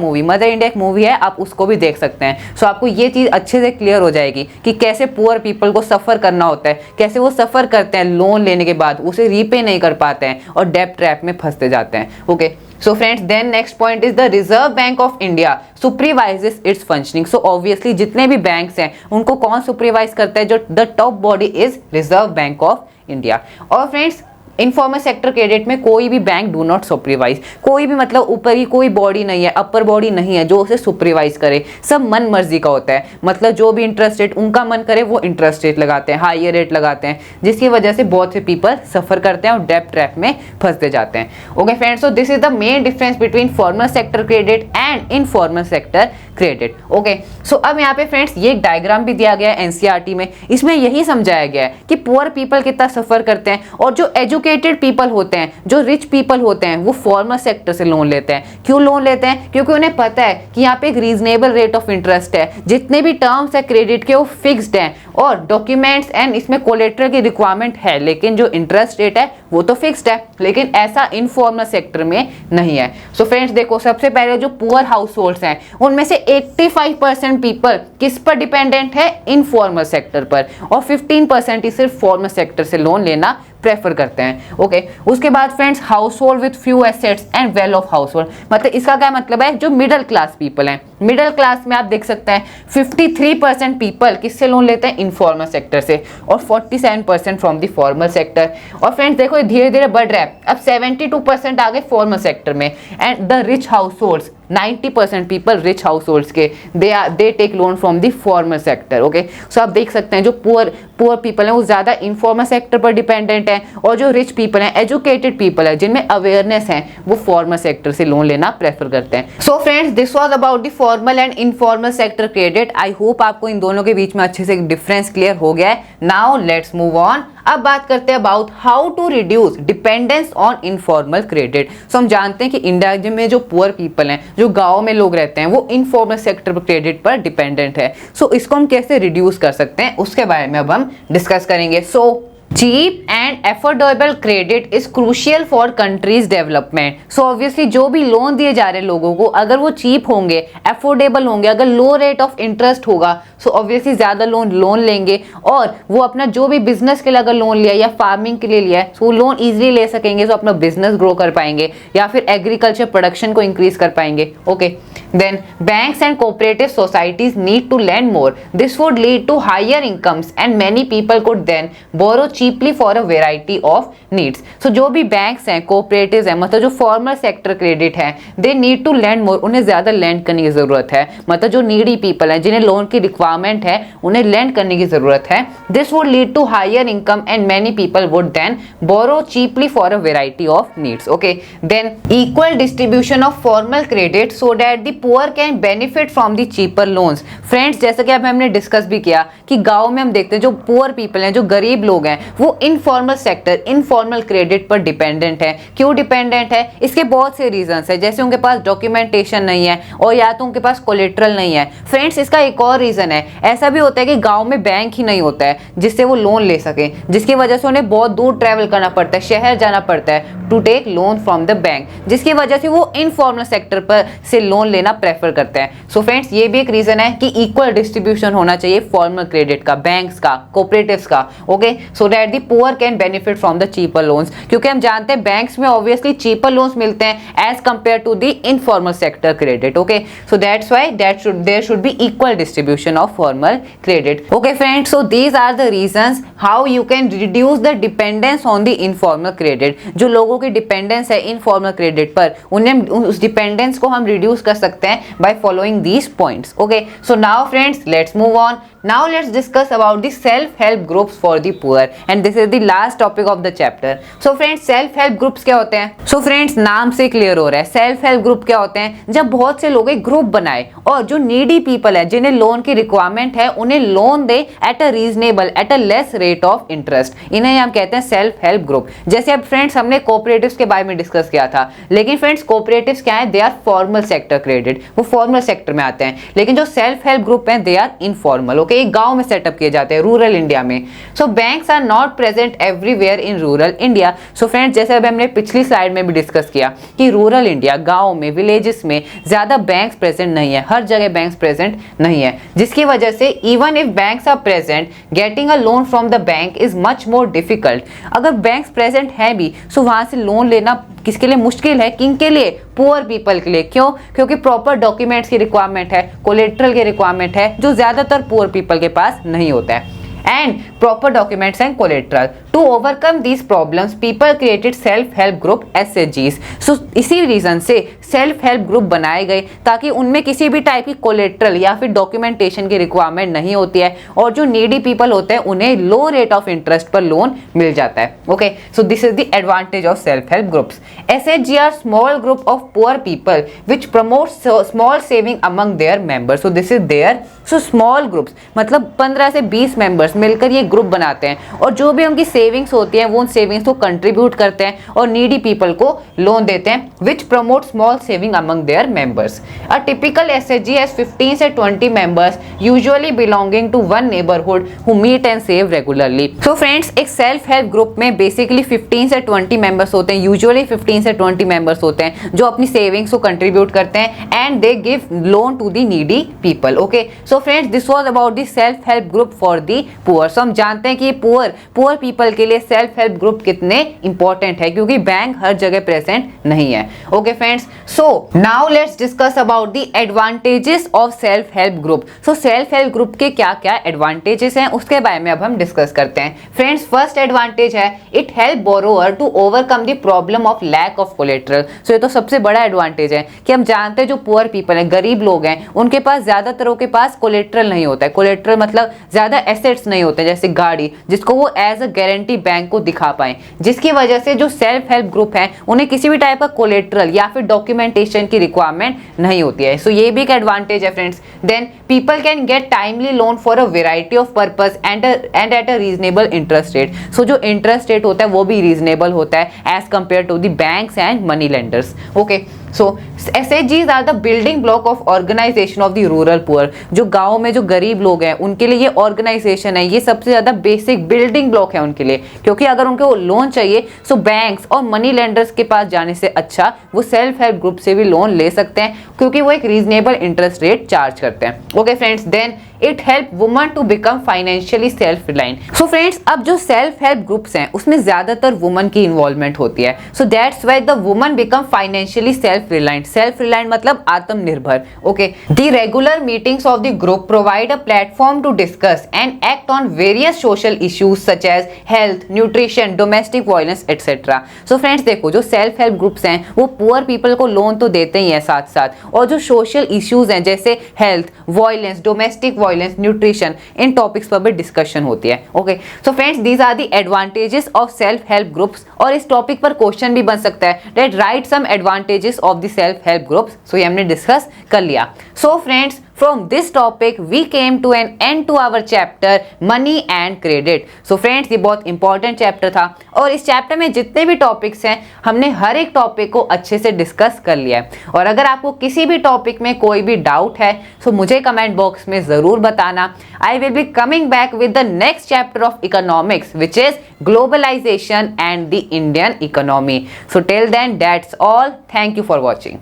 एक मूवी है, आप उसको भी देख सकते हैं। सो आपको ये चीज अच्छे से क्लियर हो जाएगी कि कैसे पुअर पीपल को सफर करना होता है, कैसे वो सफर करते हैं लोन लेने के बाद, उसे रीपे नहीं कर पाते हैं और डेब्ट ट्रैप में फंसते जाते हैं। Okay, so friends then next point is the Reserve bank of India supervises its functioning. So obviously जितने भी बैंक्स हैं उनको कौन सुपरवाइज करता है, जो the top body is reserve bank of India. और फ्रेंड्स इनफॉर्मल सेक्टर क्रेडिट में कोई भी बैंक डू नॉट सुपरवाइज, कोई भी मतलब ऊपर की कोई बॉडी नहीं है, अपर बॉडी नहीं है जो उसे सुपरवाइज करे, सब मन मर्जी का होता है। मतलब जो भी इंटरेस्ट रेट उनका मन करे वो इंटरेस्ट रेट लगाते हैं, हाईयर रेट लगाते हैं, जिसकी वजह से बहुत से पीपल सफर करते हैं और डेब्ट ट्रैप में फंसते जाते हैं। Okay friends, so this is the main difference between formal sector credit and informal sector credit. Okay, so अब यहाँ पे फ्रेंड्स ये एक डायग्राम भी दिया गया है एनसीईआरटी में, इसमें यही समझाया गया है कि पुअर पीपल कितना सफर करते हैं, और जो एजुकेटेड पीपल होते हैं, जो रिच पीपल होते हैं, वो फॉर्मल सेक्टर से लोन लेते हैं। क्यों लोन लेते हैं? क्योंकि उन्हें पता है कि यहाँ पे एक रीजनेबल रेट ऑफ इंटरेस्ट है, जितने भी टर्म्स है क्रेडिट के वो फिक्स्ड हैं, और डॉक्यूमेंट्स एंड इसमें कोलेट्रल की रिक्वायरमेंट है, लेकिन जो इंटरेस्ट रेट है वो तो फिक्स्ड है। लेकिन ऐसा इनफॉर्मल सेक्टर में नहीं है। सो फ्रेंड्स देखो, सबसे पहले जो पुअर हाउस होल्ड्स हैं उनमें से 85% पीपल किस पर डिपेंडेंट है? इनफॉर्मल सेक्टर पर, और 15% ही सिर्फ फॉर्मल सेक्टर से लोन लेना प्रेफर करते हैं। ओके, उसके बाद friends house hold with few assets and well of house hold, मतलब इसका क्या मतलब है? जो मिडिल क्लास पीपल हैं, मिडिल क्लास में आप देख सकते हैं 53% पीपल किससे लोन लेते हैं? इनफॉर्मल सेक्टर से, और 47% फ्रॉम द फॉर्मल सेक्टर। और फ्रेंड्स देखो धीरे धीरे बढ़ रहा है, अब 72% आ गए फॉर्मल सेक्टर में। And the rich households, 90% people rich households के they take loan from the formal sector. Okay, so आप देख सकते हैं जो पुअर पीपल हैं वो ज्यादा इनफॉर्मल सेक्टर पर डिपेंडेंट है, और जो रिच पीपल हैं, एजुकेटेड पीपल है, जिनमें अवेयरनेस है, वो फॉर्मल सेक्टर से लोन लेना प्रेफर करते हैं। सो friends this was about the formal and informal sector credit. I hope आपको इन दोनों के बीच में अच्छे से डिफरेंस क्लियर हो गया है। Now let's move on. अब बात करते हैं about how to reduce dependence on informal credit. So हम जानते हैं कि इंडिया में जो पुअर पीपल हैं, जो गांव में लोग रहते हैं, वो इनफॉर्मल सेक्टर क्रेडिट पर डिपेंडेंट है। सो इसको हम कैसे रिड्यूस कर सकते हैं उसके बारे में अब हम डिस्कस करेंगे। So cheap and affordable credit is crucial for country's development. So obviously जो भी लोन दिए जा रहे हैं लोगों को, अगर वो चीप होंगे, एफोर्डेबल होंगे, अगर लो रेट ऑफ इंटरेस्ट होगा, सो ऑब्वियसली ज्यादा लोन लेंगे, और वो अपना जो भी बिजनेस के लिए अगर लोन लिया या फार्मिंग के लिए लिया है, सो वो लोन इजीली ले सकेंगे, सो अपना बिजनेस ग्रो कर पाएंगे या फिर एग्रीकल्चर प्रोडक्शन को इंक्रीज कर पाएंगे। Okay, then banks and cooperative societies need to lend more. This would lead to higher incomes and many people could then borrow cheaply for a variety of needs. So जो भी banks हैं, cooperatives हैं, मतलब जो formal sector credit है, they need to lend more. उन्हें ज्यादा lend करने की जरूरत है, मतलब जो needy people हैं, जिन्हें लोन की requirement है, उन्हें lend करने की जरूरत है। This would lead to higher income and many people would then borrow cheaply for a variety of needs. Okay, then equal distribution of formal credit so that the poor can benefit from the cheaper loans. Friends जैसा कि अब हमने discuss भी किया कि गांव में हम देखते हैं जो पुअर पीपल हैं, जो गरीब लोग हैं, वो इनफॉर्मल सेक्टर, इनफॉर्मल क्रेडिट पर डिपेंडेंट है। क्यों डिपेंडेंट है? इसके बहुत से रीजंस है, जैसे उनके पास डॉक्यूमेंटेशन नहीं है, और या तो उनके पास कोलेट्रल नहीं है। फ्रेंड्स इसका एक और रीजन है, ऐसा भी होता है कि गाँव में बैंक ही नहीं होता है जिससे वो लोन ले सके, जिसकी वजह से उन्हें बहुत दूर ट्रेवल करना पड़ता है, शहर जाना पड़ता है to take loan from the bank, जिसकी वजह से वो इनफॉर्मल सेक्टर पर से लोन लेना प्रेफर करते हैं। सो फ्रेंड्स ये भी एक रीजन है कि इक्वल डिस्ट्रीब्यूशन होना चाहिए फॉर्मल क्रेडिट का, बैंक्स का, कोऑपरेटिव्स का। Okay, so that that the poor can benefit from the cheaper loans, क्योंकि हम जानते हैं बैंक्स में ऑब्वियसली चीपर लोन्स मिलते हैं as compare to the informal sector credit. Okay, so that's why there should be equal distribution of formal credit. Okay friends, so these are the reasons how you can reduce the dependence on the informal credit. जो लोगों की dependence है informal credit पर, उन्हें उस dependence को हम reduce कर सकते हैं by following these points. Okay, so now friends let's move on. Now let's discuss about the self-help groups for the poor, and this is the last topic of the chapter. So friends, self-help groups क्या होते हैं? So friends, नाम से clear हो रहा है self-help group क्या होते हैं. जब बहुत से लोग एक ग्रुप बनाए और जो नीडी पीपल है, जिन्हें लोन की रिक्वायरमेंट है, उन्हें loan they eight a reasonable, at a less rate of interest, इन्हें हम कहते हैं सेल्फ हेल्प ग्रुप. जैसे अब फ्रेंड्स हमने कोऑपरेटिव्स के बारे में डिस्कस किया था, लेकिन फ्रेंड्स कोऑपरेटिव्स क्या है? They are formal sector credit, वो फॉर्मल सेक्टर में आते हैं. लेकिन जो सेल्फ हेल्प ग्रुप है दे आर इनफॉर्मल. एक गांव में सेटअप किए जाते हैं, रूरल इंडिया में. So banks are not present everywhere in rural India. So friends, जैसे अभी हमने पिछली स्लाइड में भी डिस्कस किया कि रूरल इंडिया, गांव में, विलेजेस में ज्यादा बैंक्स प्रेजेंट नहीं है, हर जगह बैंक्स प्रेजेंट नहीं है, जिसकी वजह से even if banks are present, getting a loan from the bank is much more difficult. अगर बैंक्स प्रेजेंट है भी, सो वहां से लोन लेना किसके लिए मुश्किल है? किन के लिए? पुअर पीपल के लिए. क्यों? क्योंकि प्रॉपर डॉक्यूमेंट्स की रिक्वायरमेंट है, कोलेट्रल की रिक्वायरमेंट है, जो ज्यादातर पुअर पीपल के पास नहीं होता है. and proper documents and collateral. To overcome these problems, people created self-help group SHGs. So इसी रीजन से सेल्फ हेल्प ग्रुप बनाए गए ताकि उनमें किसी भी टाइप की कोलेट्रल या फिर डॉक्यूमेंटेशन की रिक्वायरमेंट नहीं होती है और जो नीडी पीपल होते हैं उन्हें लो रेट ऑफ इंटरेस्ट पर लोन मिल जाता है. Okay, so this is the advantage of self help groups. SHG are small group of poor people which promote small saving among their members. So this is their. So small groups मतलब 15 से 20 members मिलकर ये group बनाते हैं और जो भी उनकी सेविंग्स होती हैं वो उन सेविंग्स को कंट्रीब्यूट करते हैं और नीडी पीपल को लोन देते हैं which promote small saving among their members. A typical SHG has 15 से 20 members usually belonging to one neighbourhood who meet and save regularly. So friends, एक सेल्फ हेल्प ग्रुप में basically 15 से 20 members होते हैं, usually 15 से 20 members होते हैं जो अपनी सेविंग्स को कंट्रीब्यूट करते हैं and they give loan to the needy people. Okay, so friends, this was about the self help group for the poor. So हम जानते हैं कि पुअर पीपल के लिए सेल्फ हेल्प ग्रुप कितने इंपॉर्टेंट है क्योंकि बैंक हर जगह प्रेजेंट नहीं है. Okay friends, so now let's discuss about the advantages of self help group. So self help group के क्या क्या एडवांटेजेस हैं उसके बारे में अब हम डिस्कस करते हैं. फ्रेंड्स, फर्स्ट एडवांटेज है it help borrower to overcome the problem of lack of collateral. So ये तो सबसे बड़ा एडवांटेज है कि हम जानते हैं जो पुअर पीपल हैं, गरीब लोग हैं, उनके पास ज्यादातर के पास कोलेट्रल नहीं होता है. कोलेट्रल मतलब ज्यादा एसेट्स नहीं होते जैसे गाड़ी जिसको वो एज अ गारंटी बैंक को दिखा पाए, जिसकी वजह से जो सेल्फ हेल्प ग्रुप है उन्हें किसी भी टाइप का कोलेट्रल या फिर डॉक्यूमेंटेशन की रिक्वायरमेंट नहीं होती है. सो ये भी एक एडवांटेज है friends. Then people can get timely loan for a variety of purpose and at a reasonable interest rate. So जो इंटरेस्ट रेट होता है वो भी रीजनेबल होता है as compare to the banks and money lenders. Okay, so SHGs are the building block of organisation of the rural poor. जो गांव में जो गरीब लोग हैं उनके लिए ये ऑर्गेनाइजेशन है, ये सबसे ज्यादा बेसिक बिल्डिंग ब्लॉक है उनके लिए, क्योंकि अगर उनको लोन चाहिए सो बैंक्स और मनी लेंडर्स के पास जाने से अच्छा वो सेल्फ हेल्प ग्रुप से भी लोन ले सकते हैं क्योंकि वो एक रीजनेबल इंटरेस्ट रेट चार्ज करते हैं. Okay friends, then it help women to become financially self reliant. So friends, अब जो सेल्फ हेल्प ग्रुप्स हैं उसमें ज्यादातर वुमन की इन्वॉल्वमेंट होती है. So that's why the women become financially self reliant. Self reliant मतलब आत्मनिर्भर. Okay, the regular meetings of the group provide a platform to discuss and act on various social issues such as health, nutrition, domestic violence etcetera. So friends देखो, जो self help groups हैं वो poor people को loan तो देते ही हैं साथ साथ, और जो सोशल इश्यूज हैं जैसे health, violence, domestic violence, nutrition, इन टॉपिक्स पर भी डिस्कशन होती है. Okay, so friends, these are the advantages of self help groups. और इस टॉपिक पर क्वेश्चन भी बन सकता है that write some advantages of the self help groups. So ये हमने डिस्कस कर लिया. So friends, from this topic we came to an end to our chapter money and credit. so friends, ये बहुत इंपॉर्टेंट चैप्टर था और इस chapter में जितने भी टॉपिक्स हैं हमने हर एक टॉपिक को अच्छे से डिस्कस कर लिया है. और अगर आपको किसी भी टॉपिक में कोई भी डाउट है तो मुझे कमेंट बॉक्स में जरूर बताना. I will be coming back with the next chapter of economics which is globalisation and the Indian economy. So till then that's all. Thank you for watching.